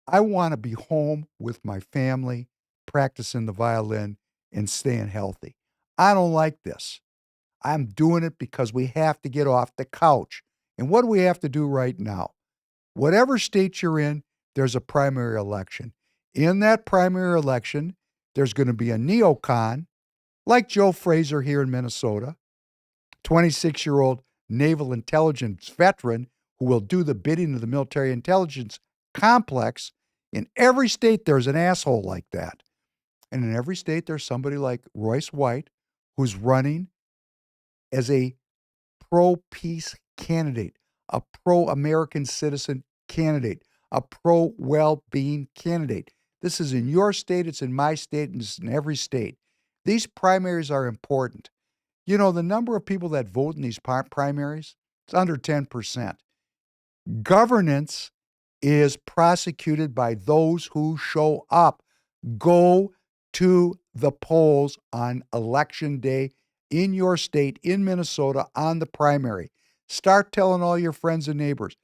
I want to be home with my family, practicing the violin, and staying healthy. I don't like this. I'm doing it because we have to get off the couch. And what do we have to do right now? Whatever state you're in, there's a primary election. In that primary election, there's going to be a neocon, like Joe Fraser here in Minnesota, 26-year-old naval intelligence veteran who will do the bidding of the military intelligence complex. In every state, there's an asshole like that. And in every state, there's somebody like Royce White who's running as a pro-peace candidate, a pro-American citizen candidate, a pro-well-being candidate. This is in your state, it's in my state, and it's in every state. These primaries are important. You know, the number of people that vote in these primaries, it's under 10%. Governance is prosecuted by those who show up. Go to the polls on election day in your state, in Minnesota, on the primary. Start telling all your friends and neighbors.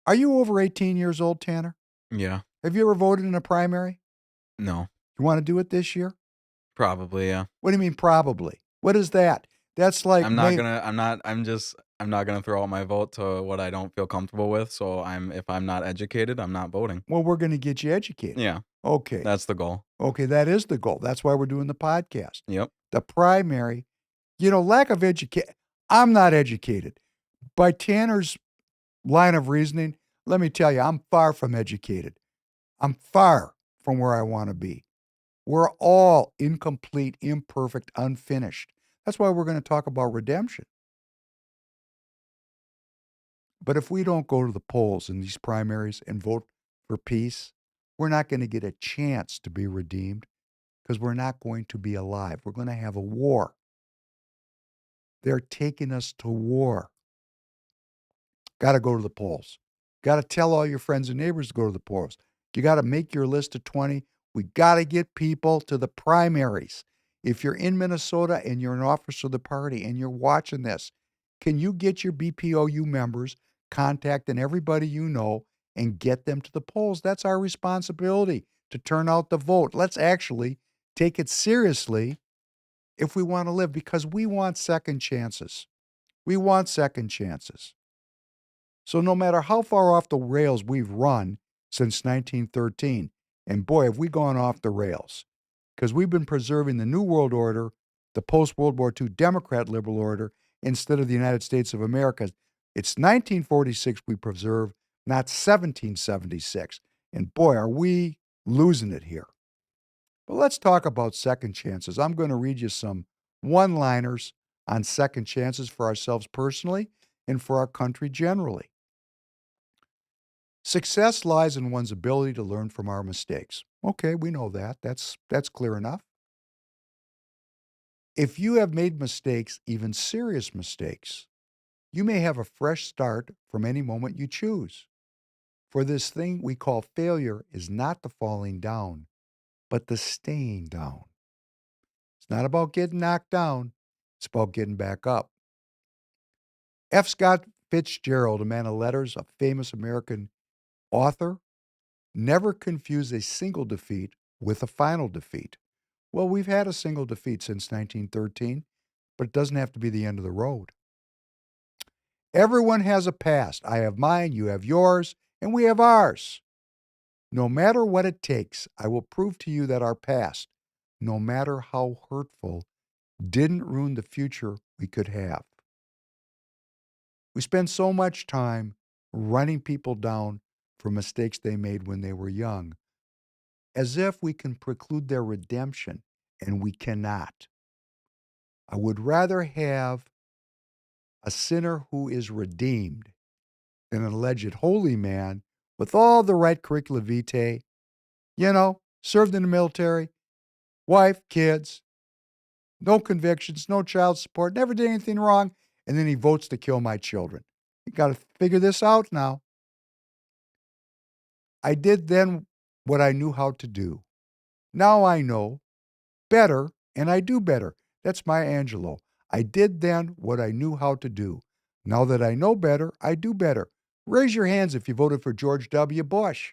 Are you over 18 years old, Tanner? Yeah. Have you ever voted in a primary? No. You want to do it this year? Probably, yeah. What do you mean probably? What is that? That's like I'm not gonna throw out my vote to what I don't feel comfortable with. So if I'm not educated, I'm not voting. Well, we're going to get you educated. Yeah. Okay. That's the goal. Okay, that is the goal. That's why we're doing the podcast. Yep. The primary, lack of education. I'm not educated. By Tanner's line of reasoning, let me tell you, I'm far from educated. I'm far from where I want to be. We're all incomplete, imperfect, unfinished. That's why we're going to talk about redemption. But if we don't go to the polls in these primaries and vote for peace, we're not going to get a chance to be redeemed because we're not going to be alive. We're going to have a war. They're taking us to war. Got to go to the polls. Got to tell all your friends and neighbors to go to the polls. You got to make your list of 20. We got to get people to the primaries. If you're in Minnesota and you're an officer of the party and you're watching this, can you get your BPOU members, contacting everybody you know, and get them to the polls? That's our responsibility, to turn out the vote. Let's actually take it seriously if we want to live, because we want second chances. We want second chances. So no matter how far off the rails we've run since 1913, and boy, have we gone off the rails, because we've been preserving the New World Order, the post-World War II Democrat liberal order, instead of the United States of America. It's 1946 we preserve, not 1776. And boy, are we losing it here. But let's talk about second chances. I'm going to read you some one-liners on second chances for ourselves personally and for our country generally. Success lies in one's ability to learn from our mistakes. Okay, we know that. That's clear enough. If you have made mistakes, even serious mistakes, you may have a fresh start from any moment you choose. For this thing we call failure is not the falling down, but the staying down. It's not about getting knocked down. It's about getting back up. F. Scott Fitzgerald, a man of letters, a famous American author, never confuse a single defeat with a final defeat. Well, we've had a single defeat since 1913, but it doesn't have to be the end of the road. Everyone has a past. I have mine, you have yours, and we have ours. No matter what it takes, I will prove to you that our past, no matter how hurtful, didn't ruin the future we could have. We spend so much time running people down for mistakes they made when they were young, as if we can preclude their redemption, and we cannot. I would rather have a sinner who is redeemed than an alleged holy man with all the right curricula vitae, served in the military, wife, kids, no convictions, no child support, never did anything wrong, and then he votes to kill my children. You got to figure this out now. I did then what I knew how to do. Now I know better, and I do better. That's Maya Angelou. I did then what I knew how to do. Now that I know better, I do better. Raise your hands if you voted for George W. Bush.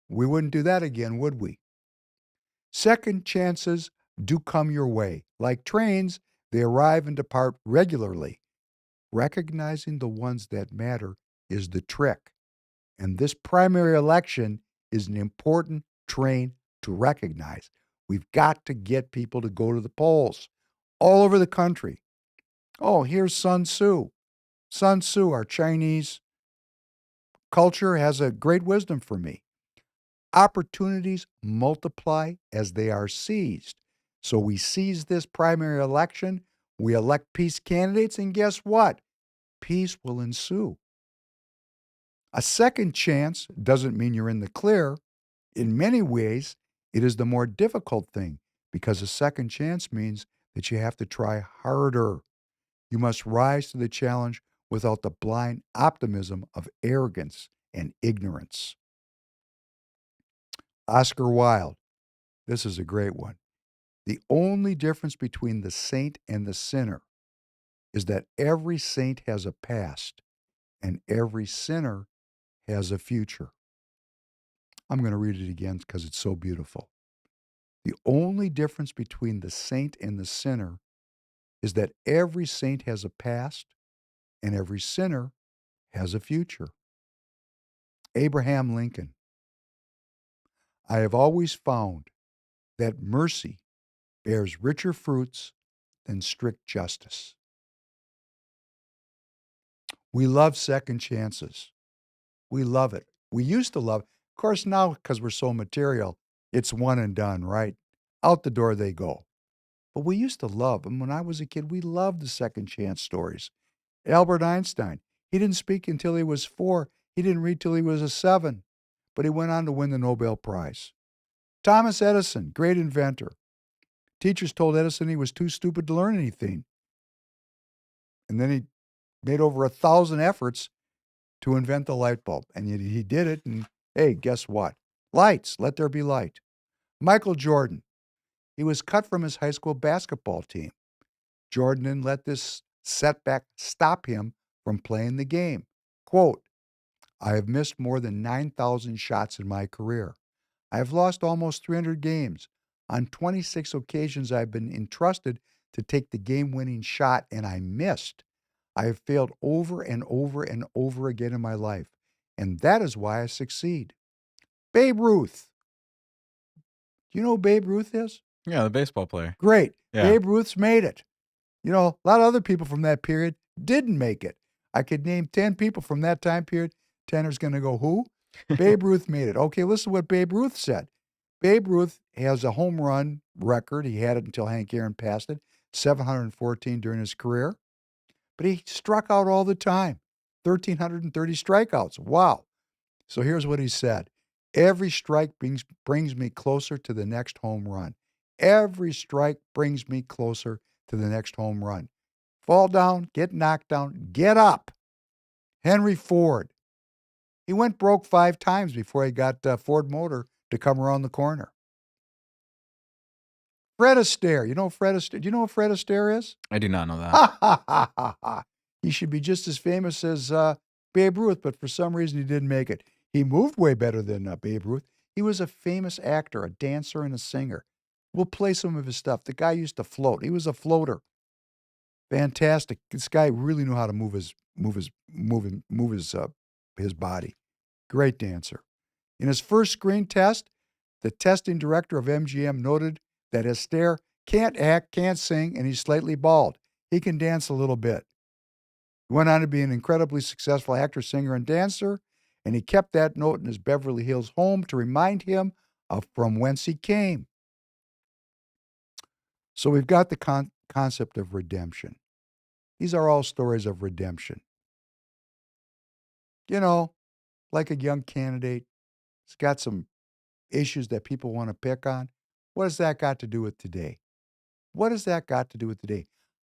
We wouldn't do that again, would we? Second chances do come your way. Like trains, they arrive and depart regularly. Recognizing the ones that matter is the trick. And this primary election is an important train to recognize. We've got to get people to go to the polls all over the country. Oh, here's Sun Tzu. Sun Tzu, our Chinese culture, has a great wisdom for me. Opportunities multiply as they are seized. So we seize this primary election, we elect peace candidates, and guess what? Peace will ensue. A second chance doesn't mean you're in the clear. In many ways, it is the more difficult thing, because a second chance means that you have to try harder. You must rise to the challenge without the blind optimism of arrogance and ignorance. Oscar Wilde, this is a great one. The only difference between the saint and the sinner is that every saint has a past and every sinner has a future. I'm going to read it again because it's so beautiful. The only difference between the saint and the sinner is that every saint has a past and every sinner has a future. Abraham Lincoln. I have always found that mercy bears richer fruits than strict justice. We love second chances. We love it. We used to love it. Of course, now, because we're so material, it's one and done, right? Out the door they go. But we used to love them. When I was a kid, we loved the second chance stories. Albert Einstein, He didn't speak until he was 4. He didn't read till he was a 7. But he went on to win the Nobel Prize. Thomas Edison, great inventor. Teachers told Edison he was too stupid to learn anything. And then he made over 1,000 efforts to invent the light bulb. And he did it, and hey, guess what? Lights, let there be light. Michael Jordan, he was cut from his high school basketball team. Jordan didn't let this setback stop him from playing the game. Quote, I have missed more than 9,000 shots in my career. I have lost almost 300 games. On 26 occasions, I've been entrusted to take the game-winning shot, and I missed. I have failed over and over and over again in my life, and that is why I succeed. Babe Ruth. Do you know who Babe Ruth is? Yeah, the baseball player. Great. Yeah. Babe Ruth's made it. You know, a lot of other people from that period didn't make it. I could name 10 people from that time period. Tanner's going to go, who? Babe Ruth made it. Okay, listen to what Babe Ruth said. Babe Ruth has a home run record. He had it until Hank Aaron passed it, 714 during his career. But he struck out all the time, 1,330 strikeouts. Wow. So here's what he said. Every strike brings me closer to the next home run. Every strike brings me closer to the next home run. Fall down, get knocked down, get up. Henry Ford. He went broke 5 times before he got Ford Motor to come around the corner. Fred Astaire. You know Fred Astaire? Do you know what Fred Astaire is? I do not know that. Ha ha ha ha ha. He should be just as famous as Babe Ruth, but for some reason he didn't make it. He moved way better than Babe Ruth. He was a famous actor, a dancer, and a singer. We'll play some of his stuff. The guy used to float. He was a floater. Fantastic. This guy really knew how to move his body. Great dancer. In his first screen test, the testing director of MGM noted that Astaire can't act, can't sing, and he's slightly bald. He can dance a little bit. He went on to be an incredibly successful actor, singer, and dancer, and he kept that note in his Beverly Hills home to remind him of from whence he came. So we've got the concept of redemption. These are all stories of redemption. You know, like a young candidate, he's got some issues that people want to pick on. What has that got to do with today? What has that got to do with today?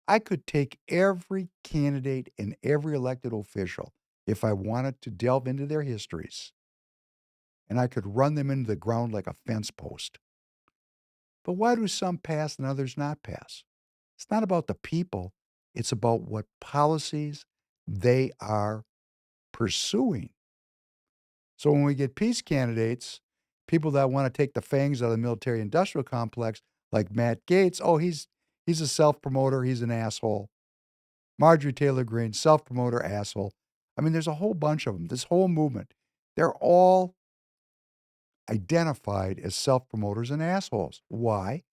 I could take every candidate and every elected official, if I wanted to delve into their histories, and I could run them into the ground like a fence post. But why do some pass and others not pass? It's not about the people. It's about what policies they are pursuing. So when we get peace candidates, people that want to take the fangs out of the military-industrial complex, like Matt Gaetz, oh, he's a self-promoter, he's an asshole. Marjorie Taylor Greene, self-promoter, asshole. I mean, there's a whole bunch of them. This whole movement, they're all identified as self-promoters and assholes. Why?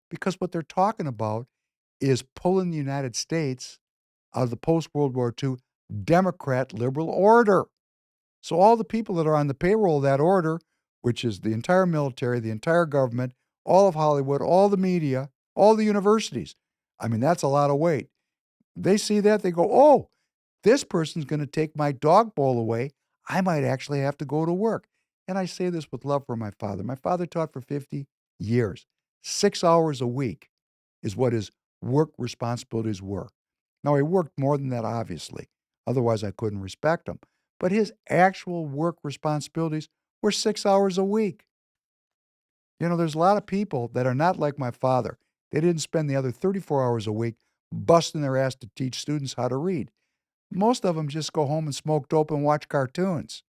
Because what they're talking about is pulling the United States out of the post-World War II Democrat liberal order. So all the people that are on the payroll of that order, which is the entire military, the entire government, all of Hollywood, all the media, all the universities, I mean, that's a lot of weight. They see that, they go, oh, this person's going to take my dog bowl away. I might actually have to go to work. And I say this with love for my father. My father taught for 50 years. 6 hours a week is what his work responsibilities were. Now, he worked more than that, obviously. Otherwise, I couldn't respect him. But his actual work responsibilities were 6 hours a week. You know, there's a lot of people that are not like my father. They didn't spend the other 34 hours a week busting their ass to teach students how to read. Most of them just go home and smoke dope and watch cartoons.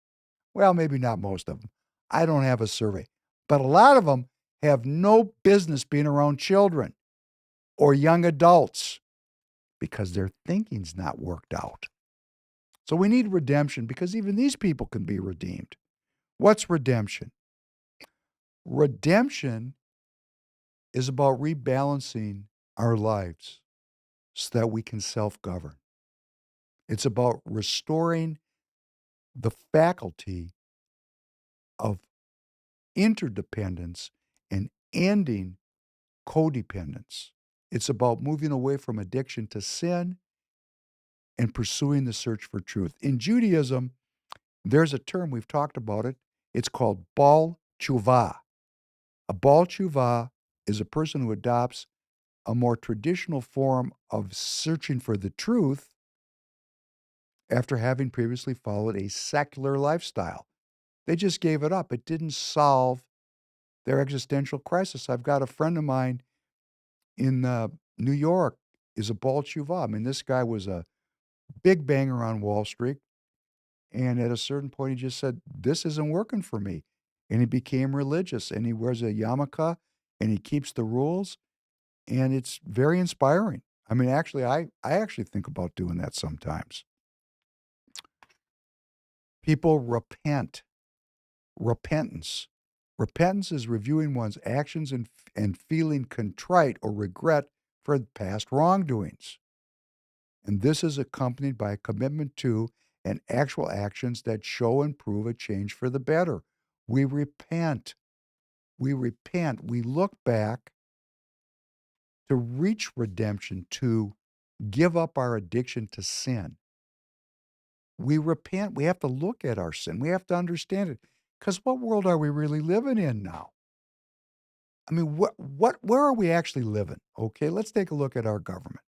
Well, maybe not most of them. I don't have a survey. But a lot of them have no business being around children or young adults because their thinking's not worked out. So we need redemption because even these people can be redeemed. What's redemption? Redemption is about rebalancing our lives so that we can self-govern. It's about restoring the faculty of interdependence and ending codependence. It's about moving away from addiction to sin and pursuing the search for truth. In Judaism, there's a term, we've talked about it. It's called Baal Tshuva. A Baal Tshuva is a person who adopts a more traditional form of searching for the truth after having previously followed a secular lifestyle. They just gave it up. It didn't solve their existential crisis. I've got a friend of mine in New York is a Baal Tshuva. I mean, this guy was a big banger on Wall Street. And at a certain point, he just said, this isn't working for me. And he became religious, and he wears a yarmulke, and he keeps the rules. And it's very inspiring. I mean, actually, I actually think about doing that sometimes. People repent. Repentance. Repentance is reviewing one's actions and feeling contrite or regret for past wrongdoings. And this is accompanied by a commitment to and actual actions that show and prove a change for the better. We repent. We repent. We look back to reach redemption, to give up our addiction to sin. We repent. We have to look at our sin. We have to understand it. Because what world are we really living in now? I mean, where are we actually living? Okay, let's take a look at our government.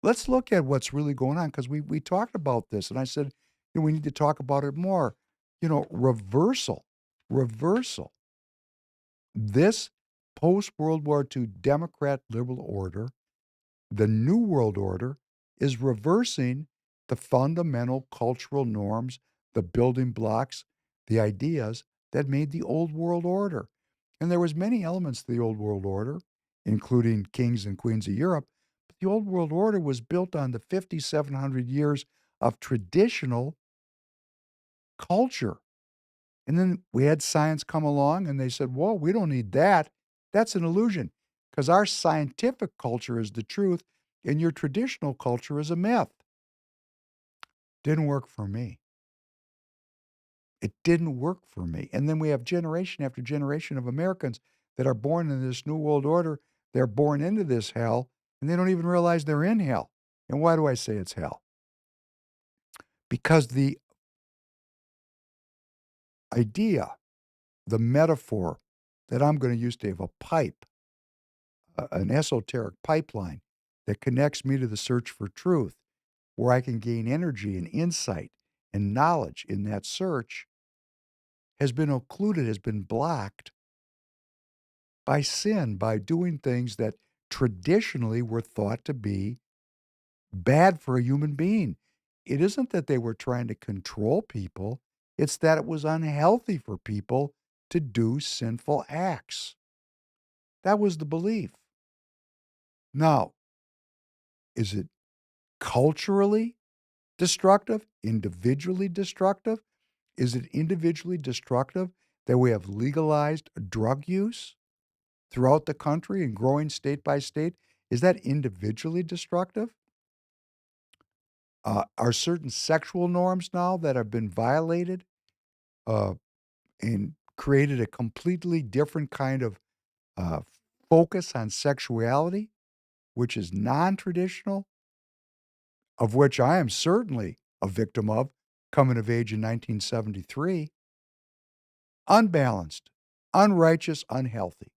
Let's look at what's really going on, because we talked about this, and I said, we need to talk about it more. Reversal. This post-World War II Democrat liberal order, the New World Order, is reversing the fundamental cultural norms, the building blocks, the ideas that made the Old World Order. And there was many elements to the Old World Order, including kings and queens of Europe. But the Old World Order was built on the 5,700 years of traditional culture. And then we had science come along, and they said, whoa, we don't need that. That's an illusion, because our scientific culture is the truth, and your traditional culture is a myth. Didn't work for me. It didn't work for me. And then we have generation after generation of Americans that are born in this New World Order. They're born into this hell, and they don't even realize they're in hell. And why do I say it's hell? Because the idea, the metaphor that I'm going to use, Dave, a pipe, an esoteric pipeline that connects me to the search for truth, where I can gain energy and insight and knowledge in that search, has been occluded, has been blocked by sin, by doing things that traditionally were thought to be bad for a human being. It isn't that they were trying to control people, it's that it was unhealthy for people to do sinful acts. That was the belief. Now, is it culturally destructive? Individually destructive? Is it individually destructive that we have legalized drug use throughout the country and growing state by state? Is that individually destructive? Are certain sexual norms now that have been violated uh, and created a completely different kind of uh, focus on sexuality, which is non-traditional, of which I am certainly a victim of, coming of age in 1973, unbalanced, unrighteous, unhealthy.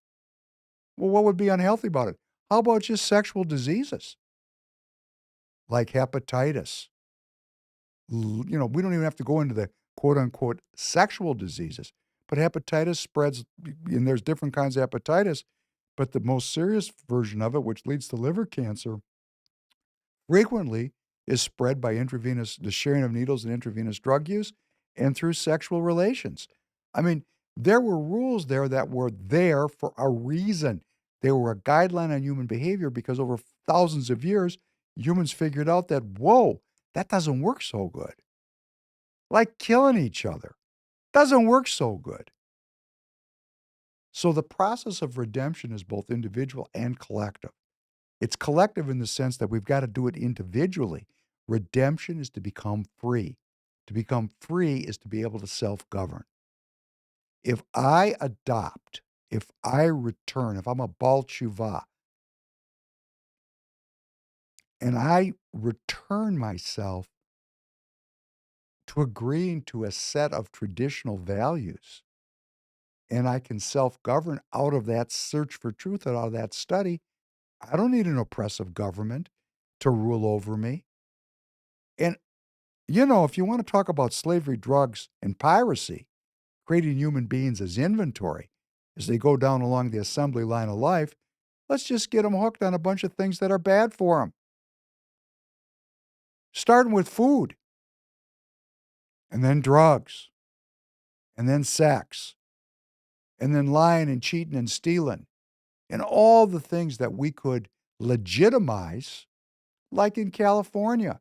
Well, what would be unhealthy about it? How about just sexual diseases like hepatitis? We don't even have to go into the quote unquote sexual diseases, but hepatitis spreads, and there's different kinds of hepatitis, but the most serious version of it, which leads to liver cancer, frequently is spread by the sharing of needles and intravenous drug use and through sexual relations. I mean, there were rules there that were there for a reason. They were a guideline on human behavior because over thousands of years, humans figured out that, whoa, that doesn't work so good. Like killing each other doesn't work so good. So the process of redemption is both individual and collective. It's collective in the sense that we've got to do it individually. Redemption is to become free. To become free is to be able to self-govern. If I adopt, if I return, if I'm a Baal Tshuva, And I return myself to agreeing to a set of traditional values, and I can self-govern out of that search for truth and out of that study. I don't need an oppressive government to rule over me. And, if you want to talk about slavery, drugs, and piracy, creating human beings as inventory as they go down along the assembly line of life, let's just get them hooked on a bunch of things that are bad for them. Starting with food, and then drugs, and then sex, and then lying and cheating and stealing, and all the things that we could legitimize, like in California.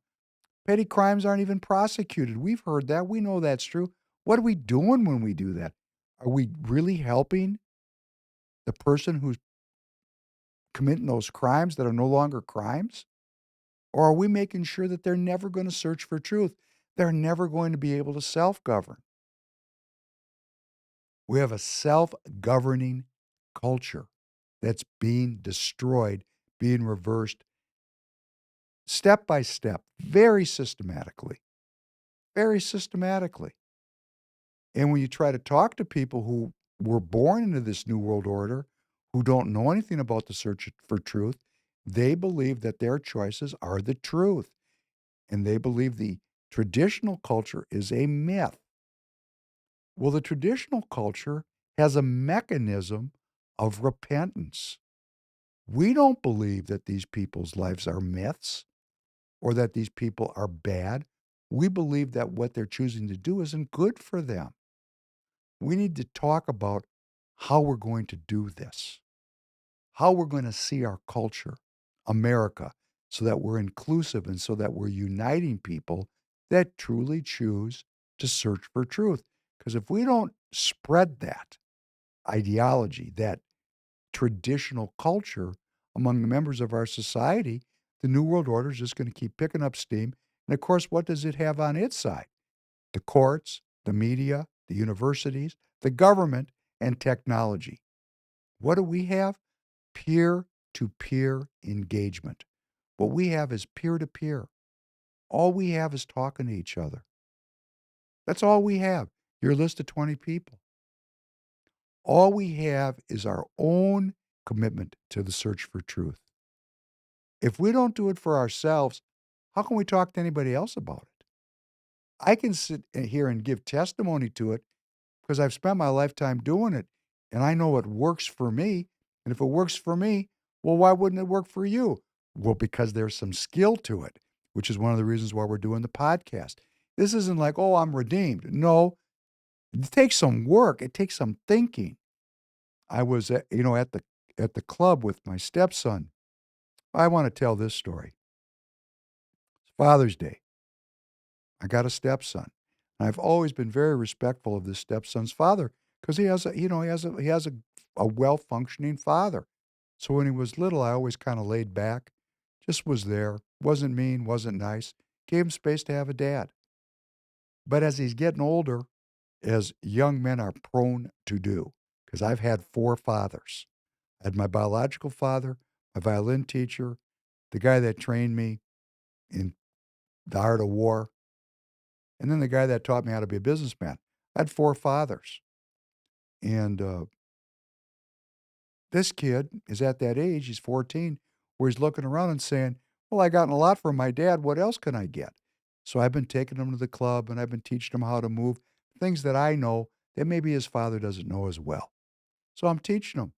Petty crimes aren't even prosecuted. We've heard that. We know that's true. What are we doing when we do that? Are we really helping the person who's committing those crimes that are no longer crimes? Or are we making sure that they're never going to search for truth? They're never going to be able to self-govern. We have a self-governing culture that's being destroyed, being reversed step by step, very systematically, very systematically. And when you try to talk to people who were born into this New World Order, who don't know anything about the search for truth, they believe that their choices are the truth. And they believe the traditional culture is a myth. Well, the traditional culture has a mechanism of repentance. We don't believe that these people's lives are myths or that these people are bad. We believe that what they're choosing to do isn't good for them. We need to talk about how we're going to do this, how we're going to see our culture, America, so that we're inclusive and so that we're uniting people that truly choose to search for truth. Because if we don't spread that ideology, that traditional culture among the members of our society, the New World Order is just going to keep picking up steam. And of course, what does it have on its side? The courts, the media, the universities, the government, and technology. What do we have? Peer-to-peer engagement. What we have is peer-to-peer. All we have is talking to each other. That's all we have. Your list of 20 people. All we have is our own commitment to the search for truth. If we don't do it for ourselves, how can we talk to anybody else about it? I can sit here and give testimony to it because I've spent my lifetime doing it, and I know it works for me. And if it works for me, well, why wouldn't it work for you? Well, because there's some skill to it, which is one of the reasons why we're doing the podcast. This isn't like, oh, I'm redeemed. No, it takes some work. It takes some thinking. I was, at the club with my stepson. I want to tell this story. It's Father's Day. I got a stepson. And I've always been very respectful of this stepson's father because he has a well-functioning father. So when he was little, I always kind of laid back, just was there, wasn't mean, wasn't nice, gave him space to have a dad. But as he's getting older, as young men are prone to do, because I've had 4 fathers. I had my biological father, my violin teacher, the guy that trained me in the art of war, and then the guy that taught me how to be a businessman. I had 4 fathers. And this kid is at that age, he's 14, where he's looking around and saying, well, I gotten a lot from my dad. What else can I get? So I've been taking him to the club and I've been teaching him how to move, things that I know that maybe his father doesn't know as well. So I'm teaching him.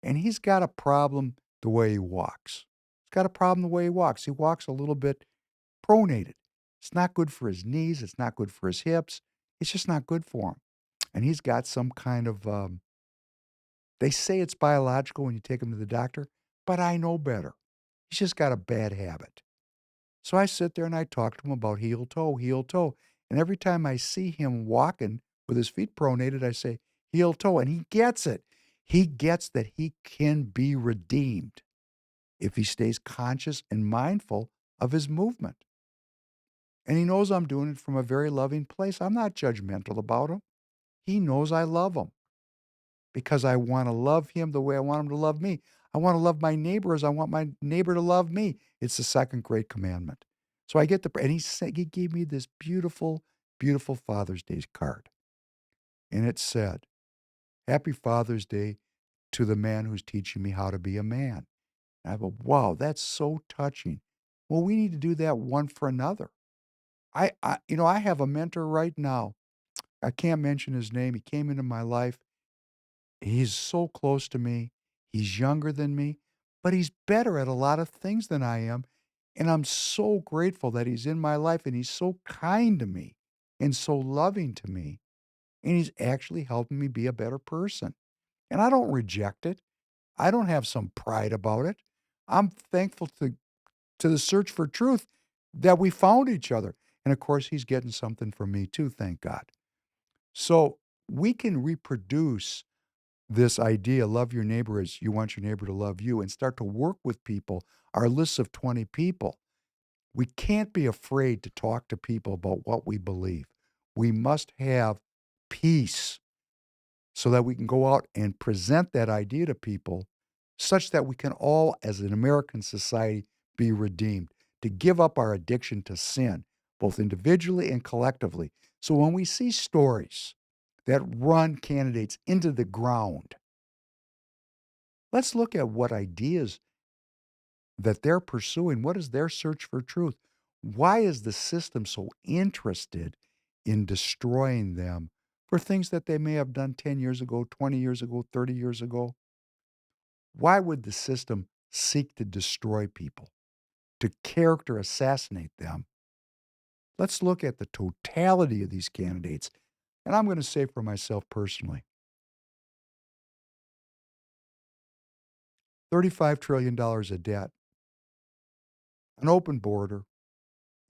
And he's got a problem the way he walks. He's got a problem the way he walks. He walks a little bit pronated. It's not good for his knees. It's not good for his hips. It's just not good for him. And he's got some kind of, they say it's biological when you take him to the doctor, but I know better. He's just got a bad habit. So I sit there and I talk to him about heel toe, heel toe. And every time I see him walking with his feet pronated, I say, heel toe. And he gets it. He gets that he can be redeemed if he stays conscious and mindful of his movement. And he knows I'm doing it from a very loving place. I'm not judgmental about him. He knows I love him because I want to love him the way I want him to love me. I want to love my neighbor as I want my neighbor to love me. It's the second great commandment. So I get and he gave me this beautiful, beautiful Father's Day card. And it said, Happy Father's Day to the man who's teaching me how to be a man. And I go, wow, that's so touching. Well, we need to do that one for another. I have a mentor right now. I can't mention his name. He came into my life. He's so close to me. He's younger than me, but he's better at a lot of things than I am. And I'm so grateful that he's in my life and he's so kind to me and so loving to me. And he's actually helping me be a better person. And I don't reject it. I don't have some pride about it. I'm thankful to the search for truth that we found each other. And of course, he's getting something from me too, thank God. So we can reproduce this idea, love your neighbor as you want your neighbor to love you, and start to work with people, our lists of 20 people. We can't be afraid to talk to people about what we believe. We must have peace so that we can go out and present that idea to people such that we can all, as an American society, be redeemed, to give up our addiction to sin, both individually and collectively. So when we see stories that run candidates into the ground, let's look at what ideas that they're pursuing. What is their search for truth? Why is the system so interested in destroying them for things that they may have done 10 years ago, 20 years ago, 30 years ago? Why would the system seek to destroy people, to character assassinate them? Let's look at the totality of these candidates. And I'm going to say for myself personally, $35 trillion of debt, an open border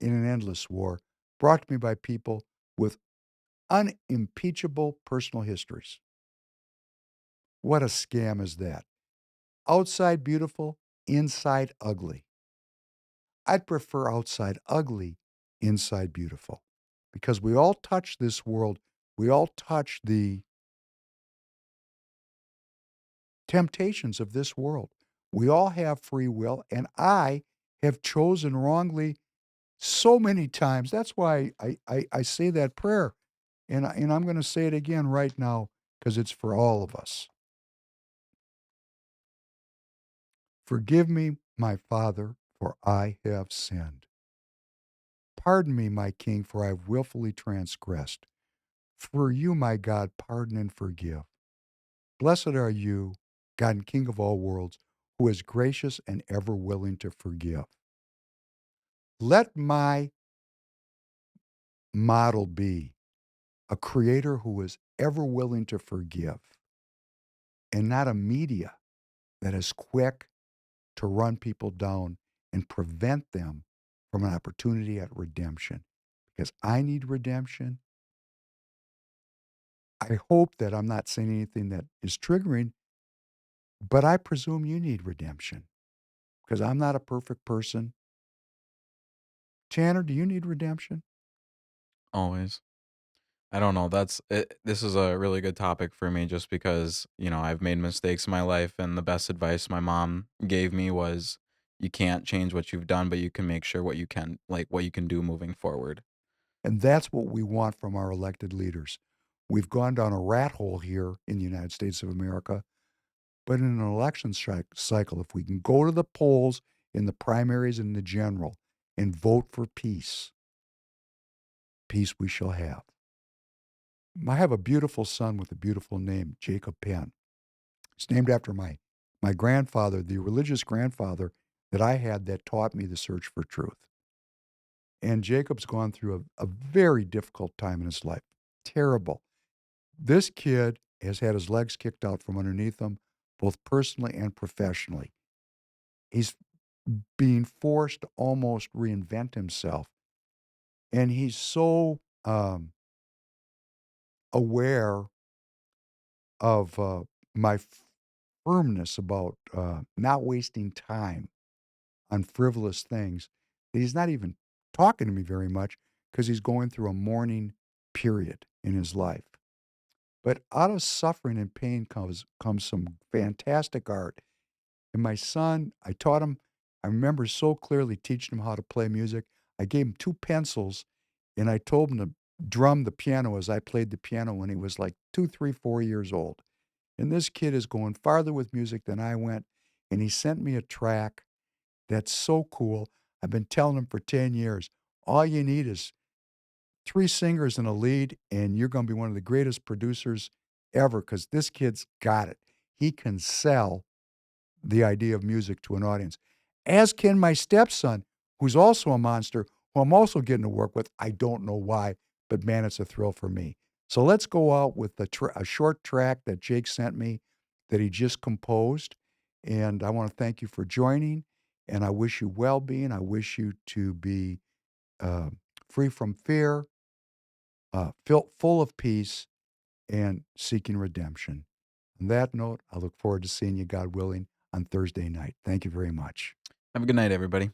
in an endless war brought to me by people with unimpeachable personal histories. What a scam is that? Outside beautiful, inside ugly. I'd prefer outside ugly, inside beautiful. Because we all touch this world. We all touch the temptations of this world. We all have free will, and I have chosen wrongly so many times. That's why I say that prayer. And I'm going to say it again right now because it's for all of us. Forgive me, my Father, for I have sinned. Pardon me, my King, for I have willfully transgressed. For you, my God, pardon and forgive. Blessed are you, God and King of all worlds, who is gracious and ever willing to forgive. Let my model be a creator who is ever willing to forgive and not a media that is quick to run people down and prevent them from an opportunity at redemption. Because I need redemption. I hope that I'm not saying anything that is triggering, but I presume you need redemption because I'm not a perfect person. Tanner, do you need redemption? Always. I don't know. That's it. This is a really good topic for me just because, I've made mistakes in my life and the best advice my mom gave me was you can't change what you've done, but you can make sure what you can do moving forward. And that's what we want from our elected leaders. We've gone down a rat hole here in the United States of America, but in an election cycle, if we can go to the polls in the primaries and the general and vote for peace, peace we shall have. I have a beautiful son with a beautiful name, Jacob Penn. It's named after my grandfather, the religious grandfather that I had that taught me the search for truth. And Jacob's gone through a very difficult time in his life. Terrible. This kid has had his legs kicked out from underneath him, both personally and professionally. He's being forced to almost reinvent himself. And he's so aware of my firmness about not wasting time on frivolous things that he's not even talking to me very much because he's going through a mourning period in his life. But out of suffering and pain comes some fantastic art. And my son, I taught him, I remember so clearly teaching him how to play music. I gave him 2 pencils, and I told him to drum the piano as I played the piano when he was like 2, 3, 4 years old. And this kid is going farther with music than I went, and he sent me a track that's so cool. I've been telling him for 10 years, all you need is 3 singers and a lead, and you're gonna be one of the greatest producers ever because this kid's got it. He can sell the idea of music to an audience, as can my stepson, who's also a monster, who I'm also getting to work with. I don't know why, but man, it's a thrill for me. So let's go out with a short track that Jake sent me that he just composed, and I wanna thank you for joining, and I wish you well-being. I wish you to be, uh, free from fear, full of peace, and seeking redemption. On that note, I look forward to seeing you, God willing, on Thursday night. Thank you very much. Have a good night, everybody.